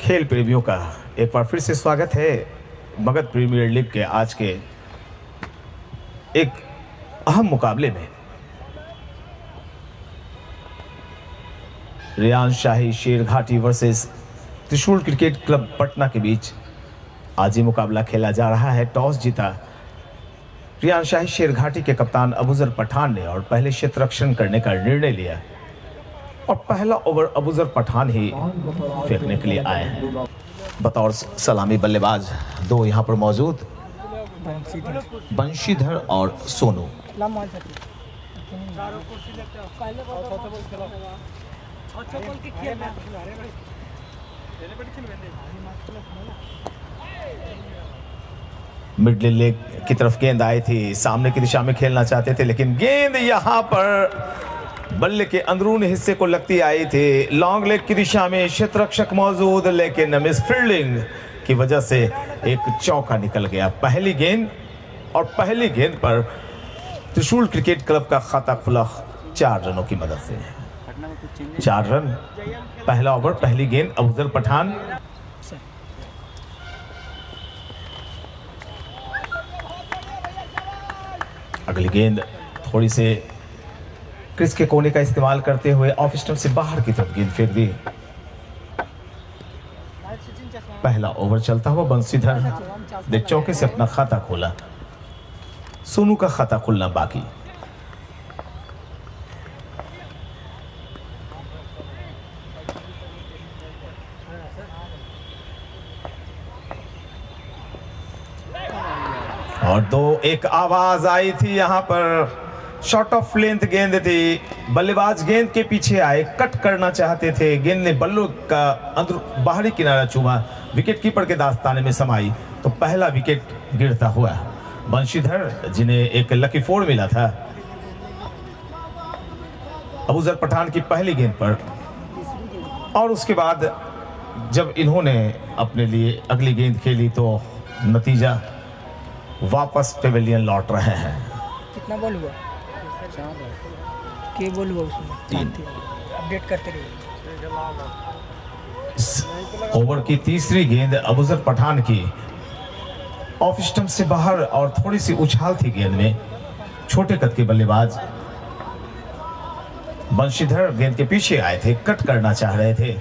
खेल प्रेमियों का एक बार फिर से स्वागत है मगध प्रीमियर लीग के आज के एक अहम मुकाबले में। रियान शाही शेरघाटी वर्सेस त्रिशूल क्रिकेट क्लब पटना के बीच आज ये मुकाबला खेला जा रहा है। टॉस जीता रियान शाही शेरघाटी के कप्तान अबूजर पठान ने और पहले क्षेत्र रक्षण करने का निर्णय लिया और पहला ओवर अबूजर पठान ही फेंकने के लिए आए हैं। बतौर सलामी बल्लेबाज दो यहाँ पर मौजूद बंशीधर और सोनू। मिडल लेग की तरफ गेंद आई थी, सामने की दिशा में खेलना चाहते थे लेकिन गेंद यहाँ पर बल्ले के अंदरूनी हिस्से को लगती आई थी। लॉन्ग लेग की दिशा में क्षेत्ररक्षक मौजूद लेकिन मिस फील्डिंग की वजह से एक चौका निकल गया। पहली गेंद पर त्रिशूल क्रिकेट क्लब का खाता खुला 4 रनों की मदद से। 4 रन पहला ओवर, पहली गेंद अबूजर पठान। अगली गेंद थोड़ी से क्रिस के कोने का इस्तेमाल करते हुए ऑफ स्टंप से बाहर की तरफ गेंद फेंक दी। पहला ओवर चलता हुआ बंशीधर ने चौके से अपना खाता खोला। सोनू का खाता खुलना बाकी। और 2-1 आवाज आई थी यहां पर। शॉर्ट ऑफ लेंथ गेंद थी, बल्लेबाज गेंद के पीछे आए, कट करना चाहते थे। गेंद ने बल्लों का अंदर बाहरी किनारा चूमा, विकेट कीपर के दास्ताने में समाई तो पहला विकेट गिरता हुआ बंशीधर, जिन्हें एक लकी 4 मिला था, अबूजर पठान की पहली गेंद पर। और उसके बाद जब इन्होंने अपने लिए अगली गेंद खेली तो नतीजा वापस पेविलियन लौट रहे हैं। कितना बॉल हुआ? के बॉल हुआ उसमें? अपडेट करते रहिए। ओवर की तीसरी गेंद अबूजर पठान की ऑफ स्टंप से बाहर और थोड़ी सी उछाल थी गेंद में। छोटे कद के बल्लेबाज बंशीधर गेंद के पीछे आए थे, कट करना चाह रहे थे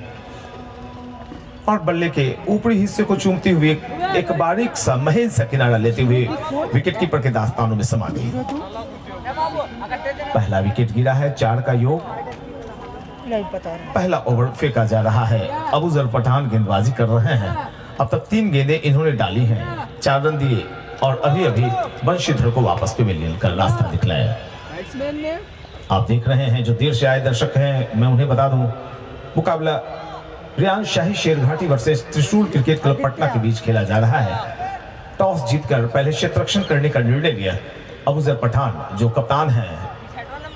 और बल्ले के ऊपरी हिस्से को चूमती हुई एक बारीक सा महीन सा किनारा लेते हुए विकेट कीपर के दास्तानों में समा गई। पहला विकेट गिरा है, 4 का योग। नहीं पता। पहला ओवर फेंका जा रहा है। अबूजर पठान गेंदबाजी कर रहे हैं। अब तक 3 गेंदें इन्होंने डाली हैं, 4 रन दिए और अभी बंशीधर को वापस पेविलियन का रास्ता दिखलाया। आप देख रहे हैं, जो देर से आए दर्शक हैं मैं उन्हें बता दूं, मुकाबला रियान शाही शेरघाटी वर्सेस त्रिशूल क्रिकेट क्लब पटना के बीच खेला जा रहा है। टॉस जीतकर पहले क्षेत्र रक्षण करने का निर्णय लिया अबूजर पठान, जो कप्तान हैं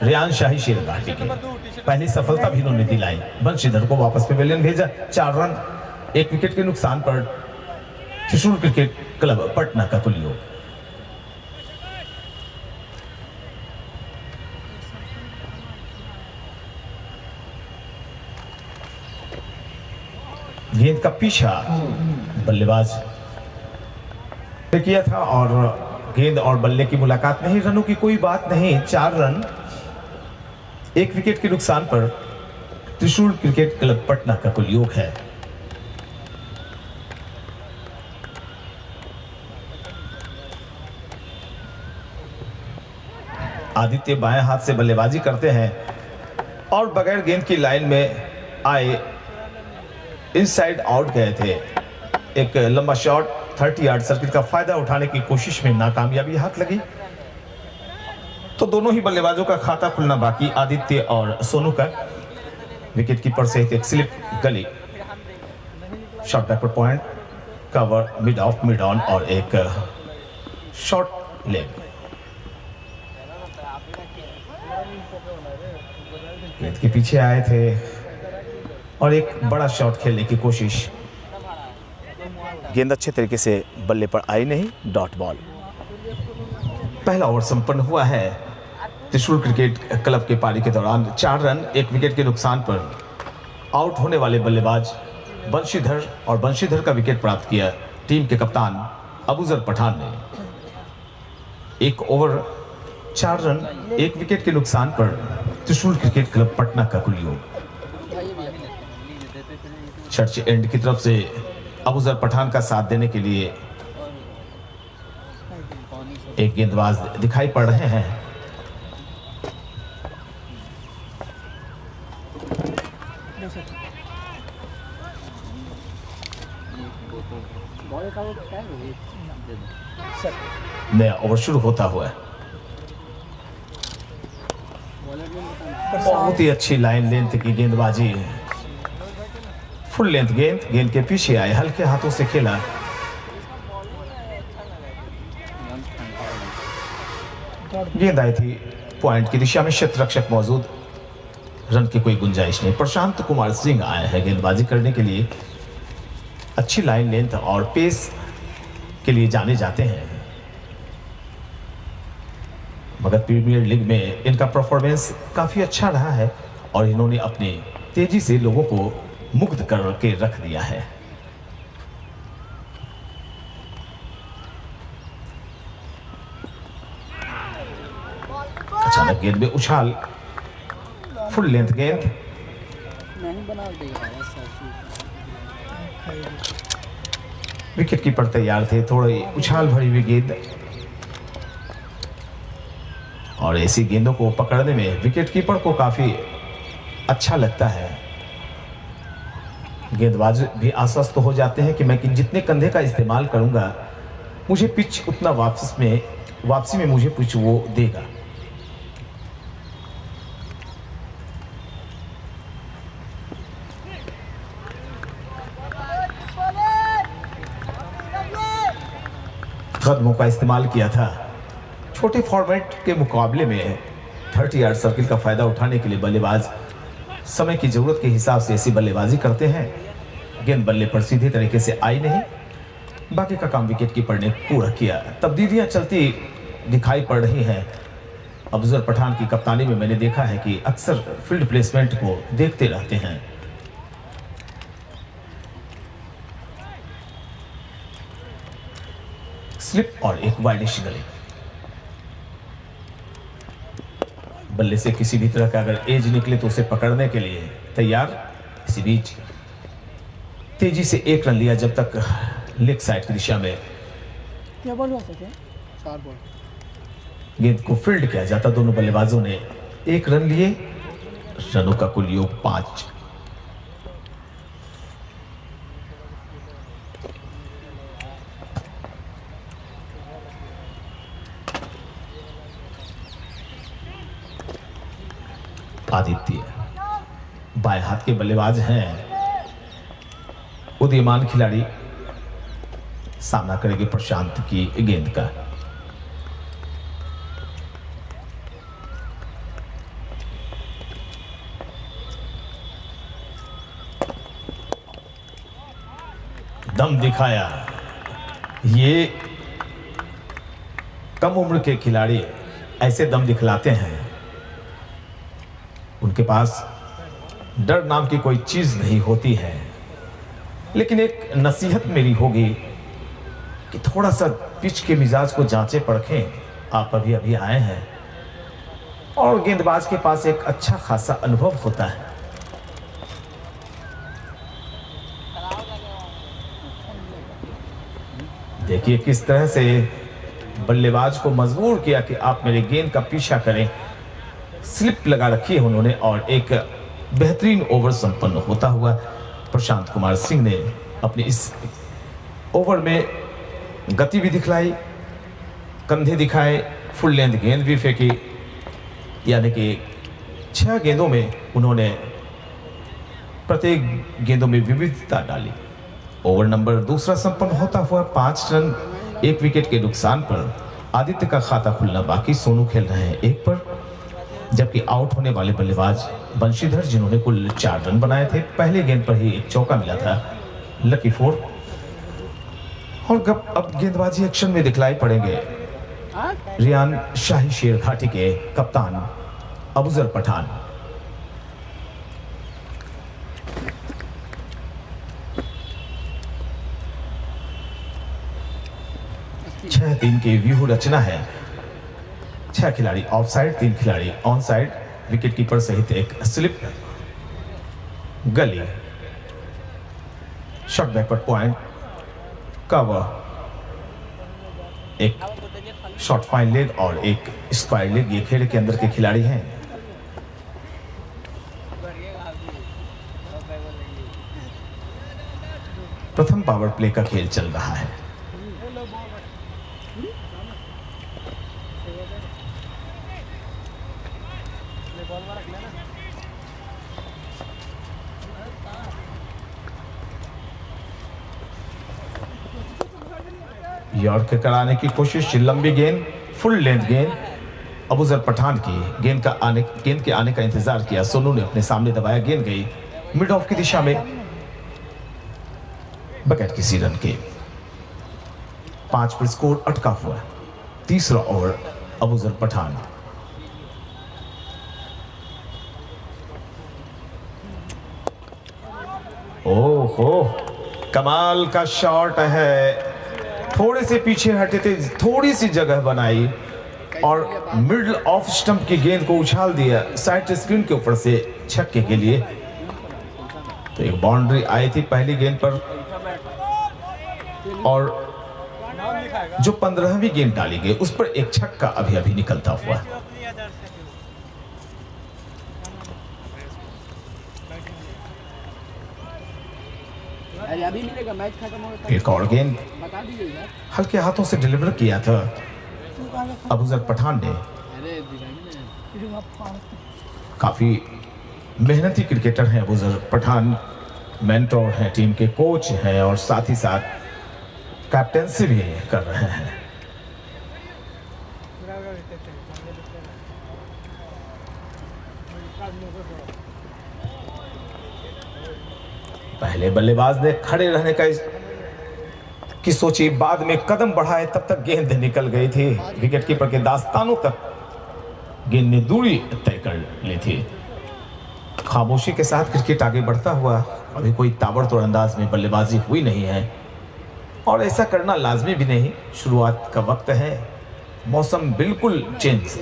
रियान शाही शेरघाटी के। पहली सफलता भी इन्होंने दिलाई, बंशीधर को वापस पेविलियन भेजा। 4 रन 1 विकेट के नुकसान पर त्रिशूल क्रिकेट क्लब पटना का कुल योग। गेंद का पीछा बल्लेबाज ने किया था और गेंद और बल्ले की मुलाकात नहीं, रनों की कोई बात नहीं। 4 रन 1 विकेट के नुकसान पर त्रिशूल क्रिकेट क्लब पटना का कुल योग है। आदित्य बाएं हाथ से बल्लेबाजी करते हैं और बगैर गेंद की लाइन में आए इनसाइड आउट गए थे। एक लंबा शॉट 30 यार्ड सर्किट का फायदा उठाने की कोशिश में नाकामयाबी हाथ लगी तो दोनों ही बल्लेबाजों का खाता खुलना बाकी। आदित्य और सोनू का विकेट कीपर सहित एक स्लिप गली, shot backward point, cover mid of mid on और एक शॉर्ट लेग। गेंद के पीछे आए थे और एक बड़ा शॉट खेलने की कोशिश, गेंद अच्छे तरीके से बल्ले पर आई नहीं, डॉट बॉल। पहला ओवर संपन्न हुआ है त्रिशूल क्रिकेट क्लब के पारी के दौरान 4 रन 1 विकेट के नुकसान पर आउट होने वाले बल्लेबाज बंशीधर और बंशीधर का विकेट प्राप्त किया टीम के कप्तान अबूजर पठान ने। 1 ओवर 4 रन 1 विकेट के नुकसान पर त्रिशूल क्रिकेट क्लब पटना का कुल योग। चर्च एंड की तरफ से अबूजर पठान का साथ देने के लिए एक गेंदबाज दिखाई पड़ रहे हैं। नया ओवर शुरू होता हुआ है। बहुत ही अच्छी लाइन लेंथ की गेंदबाजी, फुल लेंथ गेंद के पीछे आए, हल्के हाथों से खेला। गेंद आई थी पॉइंट की दिशा में, क्षेत्ररक्षक मौजूद, रन की कोई गुंजाइश नहीं। प्रशांत कुमार सिंह आए हैं गेंदबाजी करने के लिए। अच्छी लाइन लेंथ और पेस के लिए जाने जाते हैं, मगर प्रीमियर लीग में इनका परफॉर्मेंस काफी अच्छा रहा है और इन्होंने अपनी तेजी से लोगों को मुग्ध करके रख दिया है। अचानक गेंद में उछाल, फुल लेंथ गेंद, विकेट कीपर तैयार थे, थोड़ी उछाल भरी हुई गेंद, और ऐसी गेंदों को पकड़ने में विकेट कीपर को काफी अच्छा लगता है। गेंदबाज भी आश्वस्त हो जाते हैं कि मैं जितने कंधे का इस्तेमाल करूंगा मुझे पिच उतना वापसी में मुझे पिच वो देगा। कदमों का इस्तेमाल किया था। छोटे फॉर्मेट के मुकाबले में 30 यार्ड सर्किल का फायदा उठाने के लिए बल्लेबाज समय की जरूरत के हिसाब से ऐसी बल्लेबाजी करते हैं। गेंद बल्ले पर सीधे तरीके से आई नहीं, बाकी का काम विकेट कीपर ने पूरा किया। तब्दीलियां चलती दिखाई पड़ रही हैं। अबूजर पठान की कप्तानी में मैंने देखा है कि अक्सर फील्ड प्लेसमेंट को देखते रहते हैं। स्लिप और एक वाइडिश गले, बल्ले से किसी भी तरह का अगर एज निकले तो उसे पकड़ने के लिए तैयार। इसी बीच तेजी से 1 रन लिया जब तक लेग साइड की दिशा में क्या बॉल हुआ सके? 4 बॉल। गेंद को फील्ड किया जाता। दोनों बल्लेबाजों ने 1 रन लिए। रनों का कुल योग 5। आदित्य बाएं हाथ के बल्लेबाज हैं। उदीयमान खिलाड़ी सामना करेगी प्रशांत की गेंद का। दम दिखाया। ये कम उम्र के खिलाड़ी ऐसे दम दिखलाते हैं, उनके पास डर नाम की कोई चीज नहीं होती है। लेकिन एक नसीहत मेरी होगी कि थोड़ा सा पिच के मिजाज को जांचें परखें। आप अभी अभी आए हैं और गेंदबाज के पास एक अच्छा खासा अनुभव होता है। देखिए किस तरह से बल्लेबाज को मजबूर किया कि आप मेरे गेंद का पीछा करें। स्लिप लगा रखी है उन्होंने और एक बेहतरीन ओवर संपन्न होता हुआ प्रशांत कुमार सिंह ने अपनी इस ओवर में गति भी दिखलाई, कंधे दिखाए, फुल लेंथ गेंद भी फेंकी। यानी कि 6 गेंदों में उन्होंने प्रत्येक गेंदों में विविधता डाली। ओवर नंबर 2 संपन्न होता हुआ 5 रन 1 विकेट के नुकसान पर आदित्य का खाता खुलना बाकी। सोनू खेल रहे हैं 1 पर, जबकि आउट होने वाले बल्लेबाज बंशीधर जिन्होंने कुल 4 रन बनाए थे। पहले गेंद पर ही एक चौका मिला था, लकी 4। और अब गेंदबाजी एक्शन में दिखलाई पड़ेंगे रियान शाही शेर घाटी के कप्तान अबूजर पठान। 6-3 की व्यूह रचना है। 6 खिलाड़ी ऑफ साइड, 3 खिलाड़ी ऑन साइड, विकेट कीपर सहित एक स्लिप, गली, शॉट बैकवर्ड पॉइंट, कवर, एक शॉट फाइन लेग और एक स्क्वायर लेग। ये खेल के अंदर के खिलाड़ी हैं। प्रथम पावर प्ले का खेल चल रहा है। यॉर्क कराने की कोशिश, लंबी गेंद, फुल लेंथ गेंद। अबूजर पठान की गेंद के आने का इंतजार किया। सोनू ने अपने सामने दबाया, गेंद गई मिड ऑफ की दिशा में, बगैर किसी रन के। 5 पर स्कोर अटका हुआ। तीसरा ओवर अबूजर पठान। ओहो, कमाल का शॉट है। थोड़े से पीछे हटे थे, थोड़ी सी जगह बनाई और मिडल ऑफ स्टंप की गेंद को उछाल दिया साइड स्क्रीन के ऊपर से छक्के के लिए। तो एक बाउंड्री आई थी पहली गेंद पर और जो 15वीं गेंद डाली गई उस पर एक छक्का अभी अभी निकलता हुआ। अभी मिलेगा, मैच खत्म होगा। एक और गेंद बता दीजिए यार। हल्के हाथों से डिलीवर किया था अबूजर पठान ने। काफी मेहनती क्रिकेटर हैं अबूजर पठान, मेंटोर हैं, टीम के कोच हैं और साथ ही साथ कैप्टेंसी भी कर रहे हैं। पहले बल्लेबाज ने खड़े रहने की सोची, बाद में कदम बढ़ाए, तब तक गेंद निकल गई थी। विकेट कीपर के दास्तानों तक गेंद ने दूरी तय कर ली थी। खामोशी के साथ क्रिकेट आगे बढ़ता हुआ, अभी कोई ताबड़तोड़ अंदाज में बल्लेबाजी हुई नहीं है और ऐसा करना लाजमी भी नहीं। शुरुआत का वक्त है, मौसम बिल्कुल चेंज,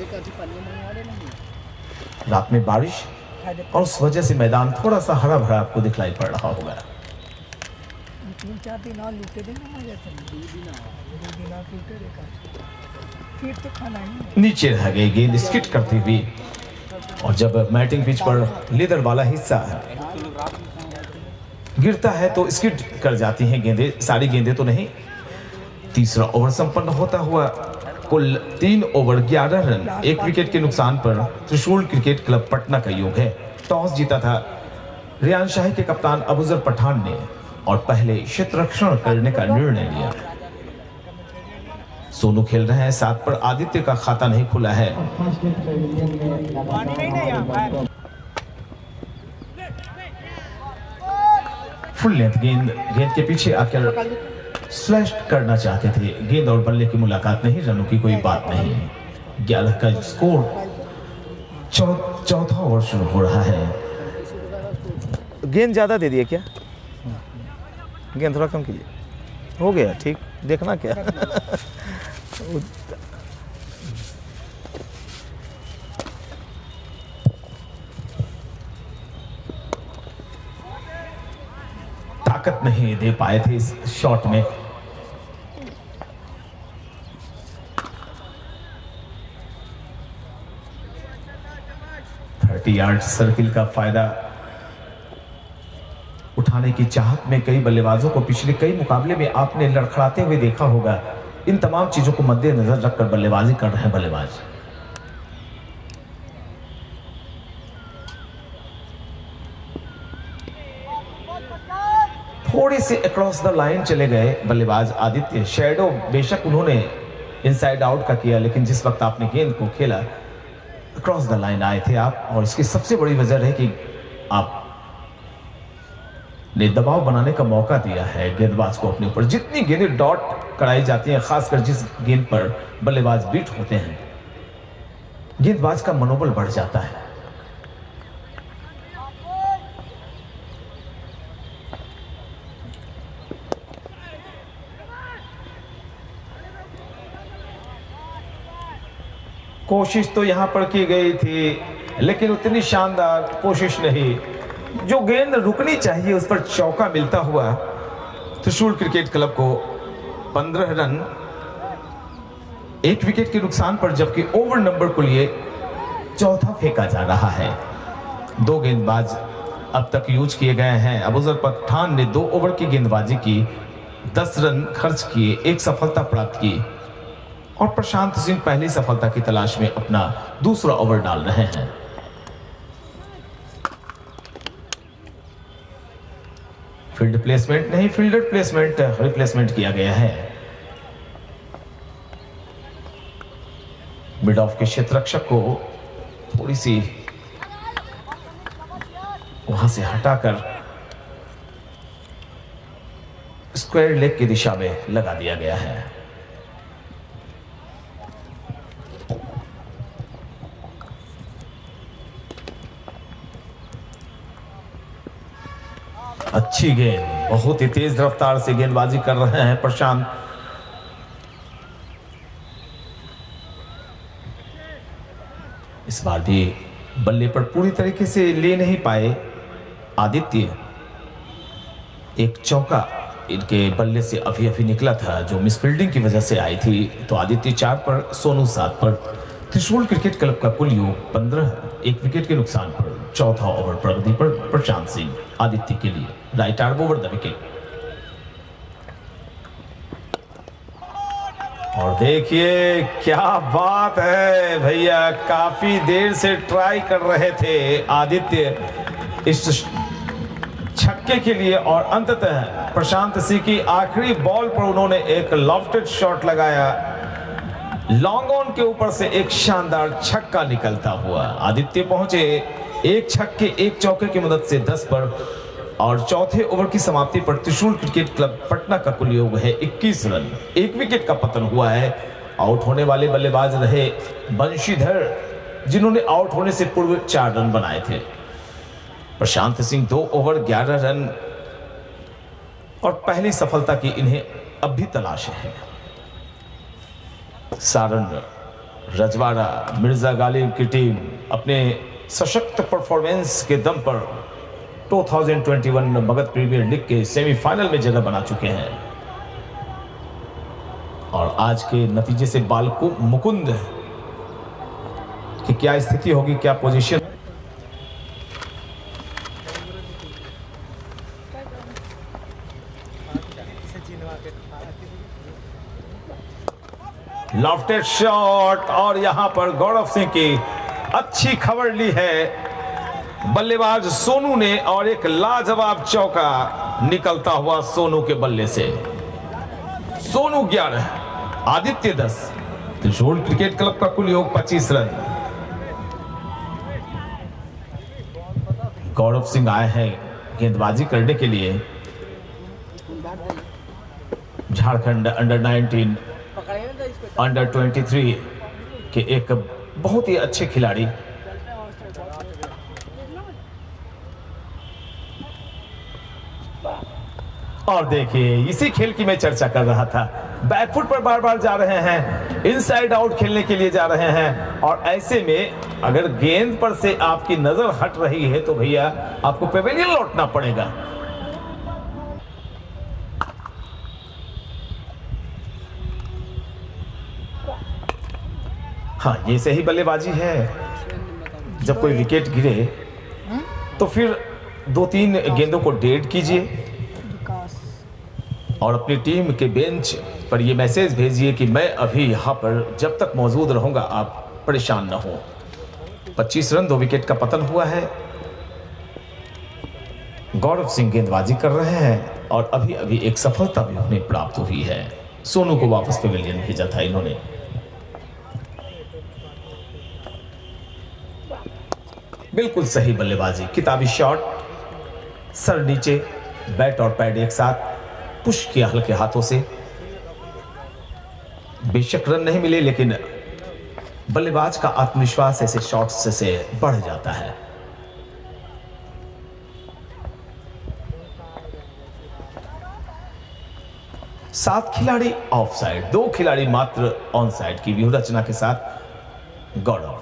रात में बारिश और उस वजह से मैदान थोड़ा सा हरा भरा आपको दिखलाई पड़ रहा होगा। नीचे रह गई गेंद स्किट करती हुई और जब मैटिंग पिच पर लेदर वाला हिस्सा गिरता है तो स्किट कर जाती हैं गेंदें, सारी गेंदें तो नहीं। तीसरा ओवर संपन्न होता हुआ, कुल 3 ओवर 11 रन, 1 विकेट के नुकसान पर त्रिशूल क्रिकेट क्लब पटना का योग है। टॉस जीता था रियान शाही के कप्तान अबूजर पठान ने और पहले क्षेत्ररक्षण करने का निर्णय लिया। सोनू खेल रहे हैं, 7 पर आदित्य का खाता नहीं खुला है। फुल लेंथ गेंद के पीछे आकर स्लैश करना चाहते थे। गेंद और बल्ले की मुलाकात नहीं, रनों की कोई बात नहीं। 11 का स्कोर। चौथा ओवर शुरू हो रहा है। गेंद ज्यादा दे दिए क्या? गेंद थोड़ा कम कीजिए। हो गया ठीक, देखना क्या। ताकत नहीं दे पाए थे इस शॉट में। यार्ड सर्किल का फायदा उठाने की चाहत में कई बल्लेबाजों को पिछले कई मुकाबले में आपने लड़खड़ाते हुए देखा होगा। इन तमाम चीजों को मद्देनजर रखकर बल्लेबाजी कर रहे हैं बल्लेबाज। थोड़े से अक्रॉस द लाइन चले गए बल्लेबाज आदित्य। शैडो बेशक उन्होंने इनसाइड आउट का किया, लेकिन जिस वक्त आपने गेंद को खेला क्रॉस द लाइन आए थे आप, और इसकी सबसे बड़ी वजह है कि आप ने दबाव बनाने का मौका दिया है गेंदबाज को अपने ऊपर। जितनी गेंदें डॉट कराई जाती हैं, खासकर जिस गेंद पर बल्लेबाज बीट होते हैं, गेंदबाज का मनोबल बढ़ जाता है। कोशिश तो यहां पर की गई थी, लेकिन उतनी शानदार कोशिश नहीं। जो गेंद रुकनी चाहिए उस पर चौका मिलता हुआ त्रिशूल क्रिकेट क्लब को 15 रन 1 विकेट के नुकसान पर, जबकि ओवर नंबर को लिए चौथा फेंका जा रहा है। 2 गेंदबाज अब तक यूज किए गए हैं। अबूजर पठान ने 2 ओवर की गेंदबाजी की, 10 रन खर्च किए, 1 सफलता प्राप्त की और प्रशांत सिंह पहली सफलता की तलाश में अपना दूसरा ओवर डाल रहे हैं। फील्ड प्लेसमेंट नहीं, फील्डर प्लेसमेंट रिप्लेसमेंट किया गया है। मिड ऑफ के क्षेत्ररक्षक को थोड़ी सी वहां से हटाकर स्क्वायर लेग की दिशा में लगा दिया गया है। अच्छी गेंद, बहुत ही तेज रफ्तार से गेंदबाजी कर रहे हैं प्रशांत। इस बार भी बल्ले पर पूरी तरीके से ले नहीं पाए आदित्य। एक चौका इनके बल्ले से अभी अभी निकला था जो मिसफील्डिंग की वजह से आई थी। तो आदित्य 4 पर, सोनू 7 पर। त्रिशूल क्रिकेट क्लब का कुल योग 15, 1 विकेट के नुकसान पर। चौथा ओवर प्रगति पर प्रशांत सिंह आदित्य के लिए, right arm over the wicket. और देखिए क्या बात है भैया, काफी देर से ट्राई कर रहे थे आदित्य इस छक्के के लिए और अंततः प्रशांत सिंह की आखिरी बॉल पर उन्होंने एक लॉफ्टेड शॉट लगाया। लॉन्ग ऑन के ऊपर से एक शानदार छक्का निकलता हुआ आदित्य पहुंचे 1 छक्के 1 चौके की मदद से 10 पर और चौथे ओवर की समाप्ति पर त्रिशूल क्रिकेट क्लब पटना का कुल योग है 21 रन। 1 विकेट का पतन हुआ है। आउट होने वाले बल्लेबाज रहे बंशीधर, जिन्होंने आउट होने से पूर्व 4 रन बनाए थे। प्रशांत सिंह 2 ओवर 11 रन और पहली सफलता की इन्हें अब भी तलाश है। सारण, रजवाड़ा, मिर्जा गालिब की टीम अपने सशक्त परफॉर्मेंस के दम पर 2021 मगध प्रीमियर लीग के सेमीफाइनल में जगह बना चुके हैं और आज के नतीजे से बालको मुकुंद की क्या स्थिति होगी, क्या पोजीशन। लॉफ्टेड शॉट और यहां पर गौरव सिंह की अच्छी खबर ली है बल्लेबाज सोनू ने और एक लाजवाब चौका निकलता हुआ सोनू के बल्ले से। सोनू 11, आदित्य 10। त्रिशूल क्रिकेट क्लब का कुल योग 25 रन। गौरव सिंह आए हैं गेंदबाजी करने के लिए। झारखंड अंडर 19, अंडर 23 के एक बहुत ही अच्छे खिलाड़ी। और देखिए इसी खेल की मैं चर्चा कर रहा था, बैकफुट पर बार बार जा रहे हैं, इनसाइड आउट खेलने के लिए जा रहे हैं और ऐसे में अगर गेंद पर से आपकी नजर हट रही है तो भैया आपको पेवेलियन लौटना पड़ेगा। हाँ, ये सही बल्लेबाजी है। जब कोई विकेट गिरे तो फिर 2-3 गेंदों को डेड कीजिए और अपनी टीम के बेंच पर ये मैसेज भेजिए कि मैं अभी यहाँ पर जब तक मौजूद रहूंगा आप परेशान ना हो। 25 रन 2 विकेट का पतन हुआ है। गौरव सिंह गेंदबाजी कर रहे हैं और अभी अभी एक सफलता भी उन्हें प्राप्त हुई है। सोनू को वापस पेविलियन भेजा था इन्होंने। बिल्कुल सही बल्लेबाजी, किताबी शॉट, सर नीचे, बैट और पैड एक साथ पुश किया हल्के हाथों से। बेशक रन नहीं मिले लेकिन बल्लेबाज का आत्मविश्वास ऐसे शॉट्स से बढ़ जाता है। सात खिलाड़ी ऑफ साइड, 2 खिलाड़ी मात्र ऑन साइड की व्यूह रचना के साथ गौरव।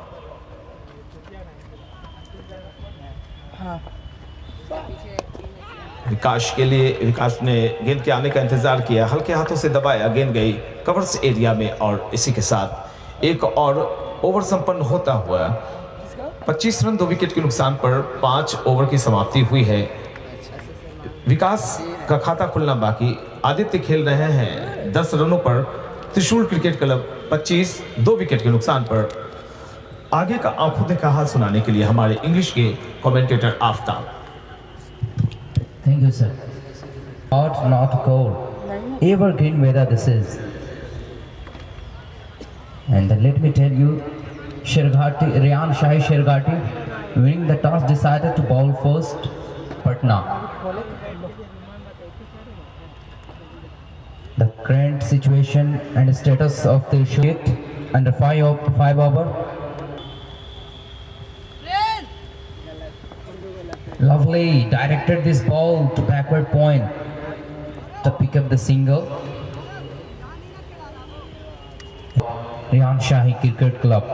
विकास ने गेंद के आने का इंतजार किया, हल्के हाथों से दबाया, गेंद गई कवर्स एरिया में और इसी के साथ एक और ओवर संपन्न होता हुआ 25 रन 2 विकेट के नुकसान पर 5 ओवर की समाप्ति हुई है। विकास का खाता खुलना बाकी। आदित्य खेल रहे हैं 10 रनों पर, त्रिशूल क्रिकेट क्लब 25 2 विकेट के नुकसान पर। आगे का आंखों देखा हाल सुनाने के लिए हमारे इंग्लिश के commentator Aftab. Thank you, sir. Hot, not cold. Evergreen weather this is. And let me tell you, Rayan Shahi Shergati winning the toss decided to bowl first, Patna. The current situation and status of the hit under 5 over. Lovely directed this ball to backward point to pick up the single. Rayan Shahi Cricket Club.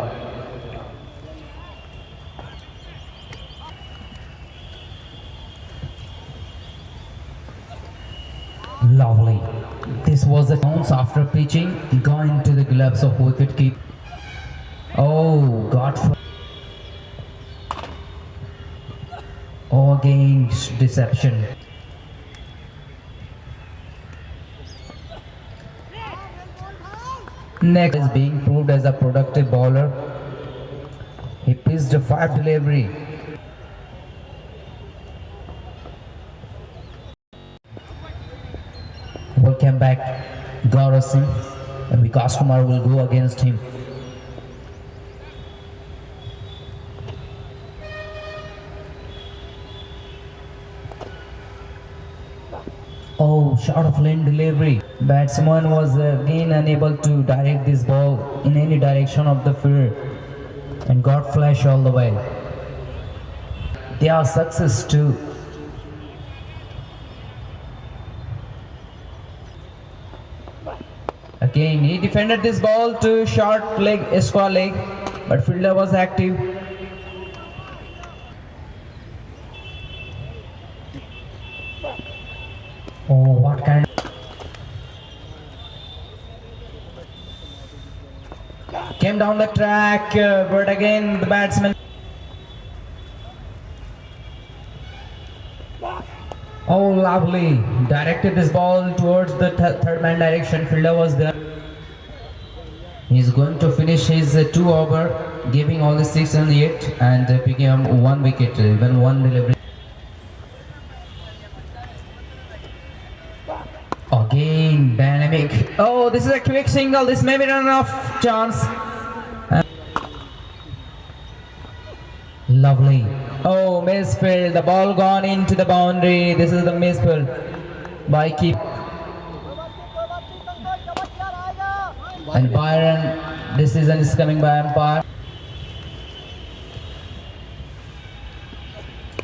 Lovely. This was a bounce after pitching, going to the gloves of wicketkeeper. Oh, God. Oh, again, deception. Next is being proved as a productive bowler. He pitched a 5 delivery. Welcome back, Gaurav Singh, and Vikas Kumar will go against him. Oh, short of lane delivery. Batsman was again unable to direct this ball in any direction of the field and got flash all the way. They are success too. Again, he defended this ball to short leg, square leg, but fielder was active. Oh, what kind of... Came down the track, but again the batsman... Oh, lovely. Directed this ball towards the third man direction. Fielder was there. He's going to finish his 2 over, giving all the 6 and 8 and picking up 1 wicket, even 1 delivery. Again, dynamic. Oh, this is a quick single. This may be run off chance. Lovely. Oh, misfield. The ball gone into the boundary. This is the misfield by keep. And Byron, decision is coming by umpire.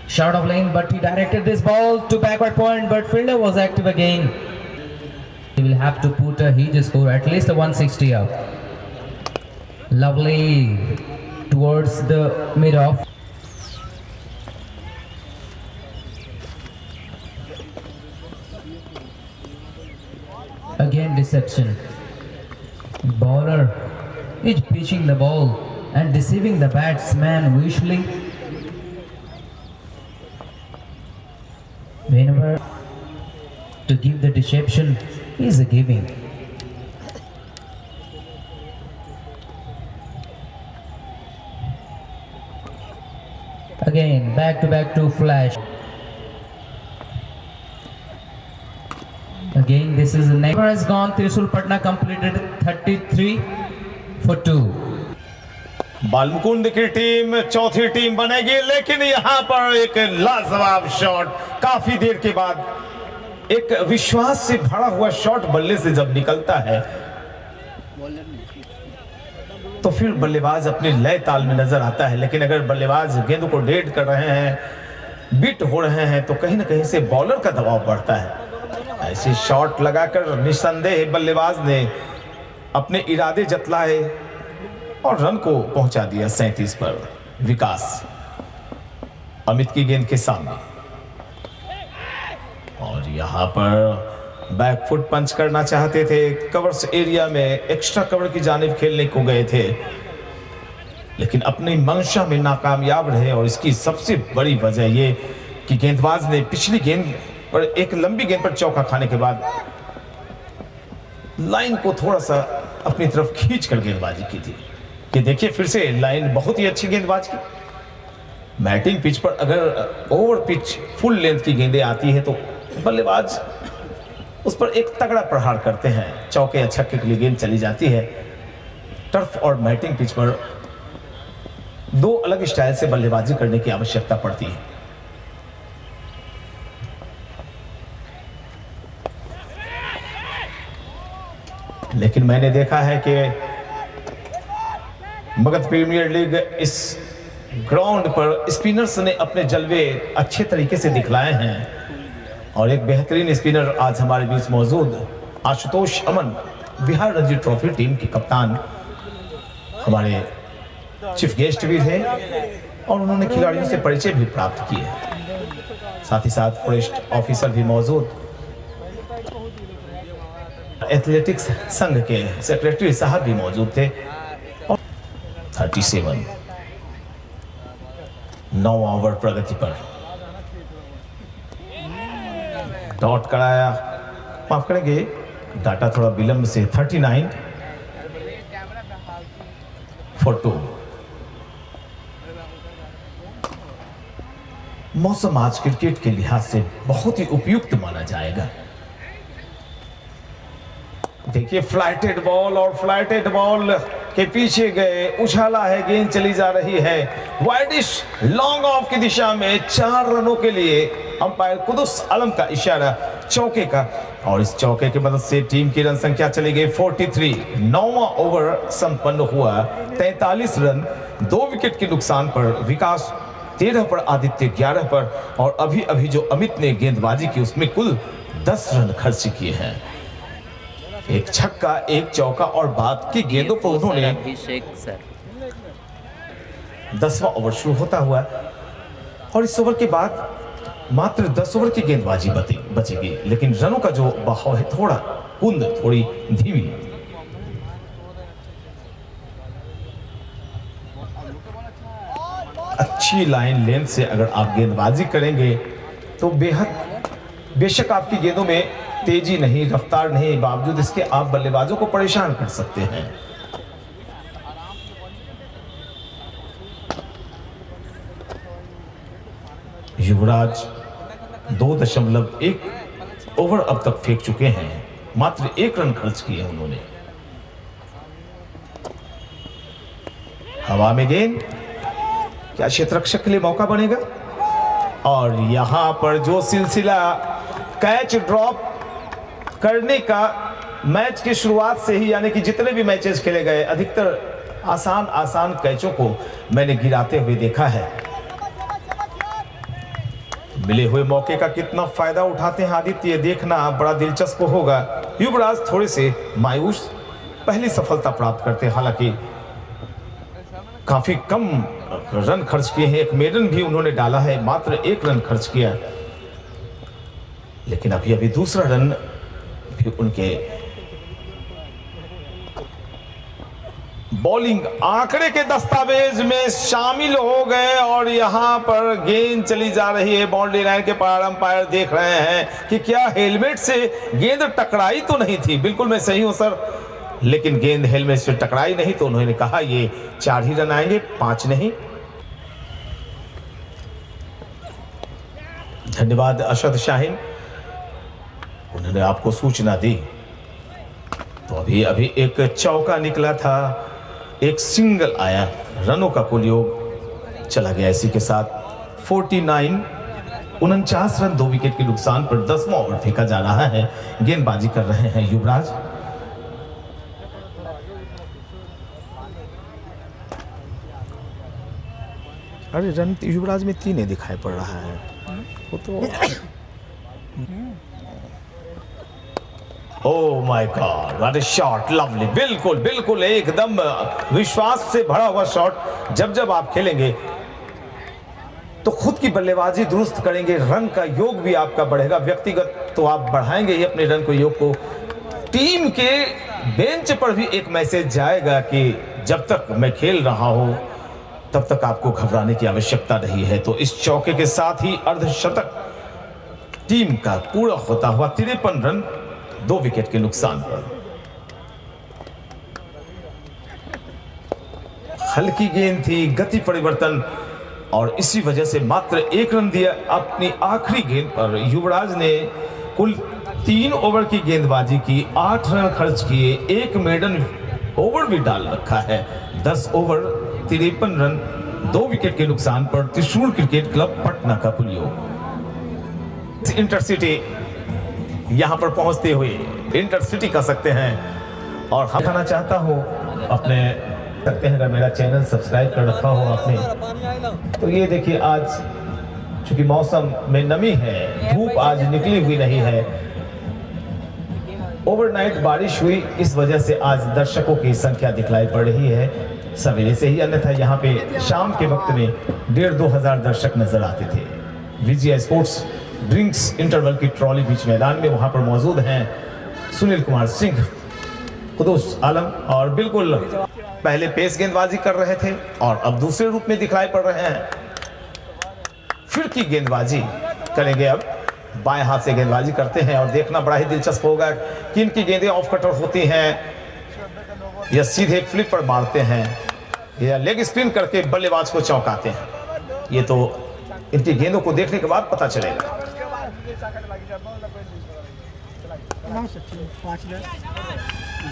Short of lane, but he directed this ball to backward point, but fielder was active again. He will have to put a huge score, at least a 160 up. Lovely towards the mid-off. Again deception. Bowler is pitching the ball and deceiving the batsman visually. Whenever to give the deception is a giving. Again, back to flash. Again, this is the next has gone. Trishul Patna completed 33 for 2. Balmukund की team चौथी team बनेगी, लेकिन यहां पर एक लाजवाब shot, काफी देर के बाद एक विश्वास से भरा हुआ शॉट बल्ले से जब निकलता है तो फिर बल्लेबाज अपने लय ताल में नजर आता है। लेकिन अगर बल्लेबाज गेंद को डेड कर रहे हैं, बिट हो रहे हैं, तो कहीं ना कहीं से बॉलर का दबाव बढ़ता है। ऐसे शॉट लगाकर निस्संदेह बल्लेबाज ने अपने इरादे जतलाए और रन को पहुंचा दिया 37 पर। विकास अमित की गेंद के सामने, और यहां पर बैकफुट पंच करना चाहते थे, कवर्स एरिया में एक्स्ट्रा कवर की जानिब खेलने को गए थे, लेकिन अपनी मंशा में नाकामयाब रहे। और इसकी सबसे बड़ी वजह ये कि गेंदबाज ने पिछली गेंद पर एक लंबी गेंद पर चौका खाने के बाद लाइन को थोड़ा सा अपनी तरफ खींच कर गेंदबाजी की थी। कि देखिए फिर से लाइन बहुत ही अच्छी गेंदबाज की। बैटिंग पिच पर अगर ओवर पिच फुल लेंथ की गेंदें आती है तो बल्लेबाज उस पर एक तगड़ा प्रहार करते हैं, चौके या छक्के के लिए गेंद चली जाती है। टर्फ और बैटिंग पिच पर दो अलग स्टाइल से बल्लेबाजी करने की आवश्यकता पड़ती है। लेकिन मैंने देखा है कि मगध प्रीमियर लीग इस ग्राउंड पर स्पिनर्स ने अपने जलवे अच्छे तरीके से दिखलाए हैं, और एक बेहतरीन स्पिनर आज हमारे बीच मौजूद आशुतोष अमन, बिहार रणजी ट्रॉफी टीम के कप्तान, हमारे चीफ गेस्ट भी थे और उन्होंने खिलाड़ियों से परिचय भी प्राप्त किए। साथ ही साथ फॉरेस्ट ऑफिसर भी मौजूद, एथलेटिक्स संघ के सेक्रेटरी साहब भी मौजूद थे। 37 9 ओवर प्रगति पर डॉट कराया, माफ करेंगे डाटा थोड़ा विलंब से 39 for 2। मौसम आज क्रिकेट के लिहाज से बहुत ही उपयुक्त माना जाएगा। देखिए फ्लाइटेड बॉल, और फ्लाइटेड बॉल के पीछे गए, उछाला है, गेंद चली जा रही है वाइडिश लॉन्ग ऑफ की दिशा में। 4 रनों के लिए अंपायर कुदुस आलम का इशारा चौके का, और इस चौके की मदद से टीम की रन संख्या चली गई 43। 9वां ओवर संपन्न हुआ, 43 रन, 2 विकेट के नुकसान पर। विकास 13 पर, आदित्य 11 पर, और अभी अभी जो अमित ने गेंदबाजी की उसमें कुल 10 रन खर्च किए हैं। एक छक्का, एक चौका, और बाद की गेंदों पर उन्होंने 10वां ओवर शुरू होता हुआ, और इस ओवर के बाद मात्र 10 ओवर की गेंदबाजी बचेगी, लेकिन रनों का जो बहाव है थोड़ा कुंद, थोड़ी धीमी। अच्छी लाइन लेंथ से अगर आप गेंदबाजी करेंगे तो बेशक आपकी गेंदों में तेजी नहीं, रफ्तार नहीं, बावजूद इसके आप बल्लेबाजों को परेशान कर सकते हैं। युवराज 2.1 ओवर अब तक फेंक चुके हैं, मात्र 1 रन खर्च किए उन्होंने। हवा में गेंद, क्या क्षेत्ररक्षक के लिए मौका बनेगा? और यहां पर जो सिलसिला कैच ड्रॉप करने का मैच की शुरुआत से ही, यानी कि जितने भी मैचेस खेले गए, अधिकतर आसान कैचों को मैंने गिराते हुए देखा है। मिले हुए मौके का कितना फायदा उठाते हैं आदित्य, देखना बड़ा दिलचस्प होगा। युवराज थोड़े से मायूस पहली सफलता प्राप्त करते हैं, हालांकि काफी कम रन खर्च किए हैं। एक मेडन भी उन्होंने डाला है, मात्र 1 रन खर्च किया, लेकिन अभी अभी दूसरा रन भी उनके बॉलिंग आंकड़े के दस्तावेज में शामिल हो गए। और यहां पर गेंद चली जा रही है बाउंड्री लाइन के पार। अंपायर देख रहे हैं कि क्या हेलमेट से गेंद टकराई तो नहीं थी। बिल्कुल मैं सही हूं सर, लेकिन गेंद हेलमेट से टकराई नहीं, तो उन्होंने कहा ये 4 ही रन आएंगे, 5 नहीं। धन्यवाद अशद शाहीन, उन्होंने आपको सूचना दी। तो अभी अभी एक चौका निकला था, एक सिंगल आया, रनों का कुल योग चला गया। इसी के साथ 49 रन 2 विकेट के नुकसान पर 10वां ओवर फेंका जा रहा है। गेंदबाजी कर रहे हैं युवराज। अरे रन युवराज में 3 दिखाई पड़ रहा है, वो तो oh my God, what a shot, lovely, बिल्कुल बिल्कुल एकदम विश्वास से भरा हुआ शॉट। जब जब आप खेलेंगे तो खुद की बल्लेबाजी दुरुस्त करेंगे, रन का योग भी आपका बढ़ेगा, व्यक्तिगत तो आप बढ़ाएंगे ही अपने रन को योग को। टीम के बेंच पर भी एक मैसेज जाएगा कि जब तक मैं खेल रहा हूं तब तक आपको घबराने की आवश्यकता नहीं है। तो इस चौके के साथ ही अर्धशतक टीम का पूरा होता हुआ 53 रन 2 विकेट के नुकसान पर। हल्की गेंद थी, गति परिवर्तन, और इसी वजह से मात्र 1 रन दिया। अपनी आखिरी गेंद पर युवराज ने कुल 3 ओवर की गेंदबाजी की, 8 रन खर्च किए, 1 मेडन ओवर भी डाल रखा है। 10 ओवर 53 रन 2 विकेट के नुकसान पर त्रिशूल क्रिकेट क्लब पटना का कुल योग। इंटरसिटी यहां पर पहुंचते हुए इंटरसिटी कह सकते हैं। और हम कहना चाहता हूं अपने सकते हैं, अगर मेरा चैनल सब्सक्राइब कर रखा हो आपने तो ये देखिए, आज चूंकि मौसम में नमी है, धूप आज निकली हुई नहीं है, ओवरनाइट बारिश हुई, इस वजह से आज दर्शकों की संख्या दिखलाई पड़ रही है सवेरे से ही, अन्यथा यहाँ पे शाम के वक्त में 1,500-2 हजार दर्शक नजर आते थे। विजय स्पोर्ट्स ड्रिंक्स इंटरवल की ट्रॉली बीच मैदान में वहां पर मौजूद हैं सुनील कुमार सिंह, कुदूस आलम, और बिल्कुल पहले पेस गेंदबाजी कर रहे थे और अब दूसरे रूप में दिखलाई पड़ रहे हैं। फिर की गेंदबाजी करेंगे, अब बाएं हाथ से गेंदबाजी करते हैं और देखना बड़ा ही दिलचस्प होगा कि इनकी गेंदें ऑफ कटर होती हैं या सीधे फ्लिप पर मारते हैं या लेग स्पिन करके बल्लेबाज को चौंकाते हैं। ये तो इनकी गेंदों को देखने के बाद पता चलेगा।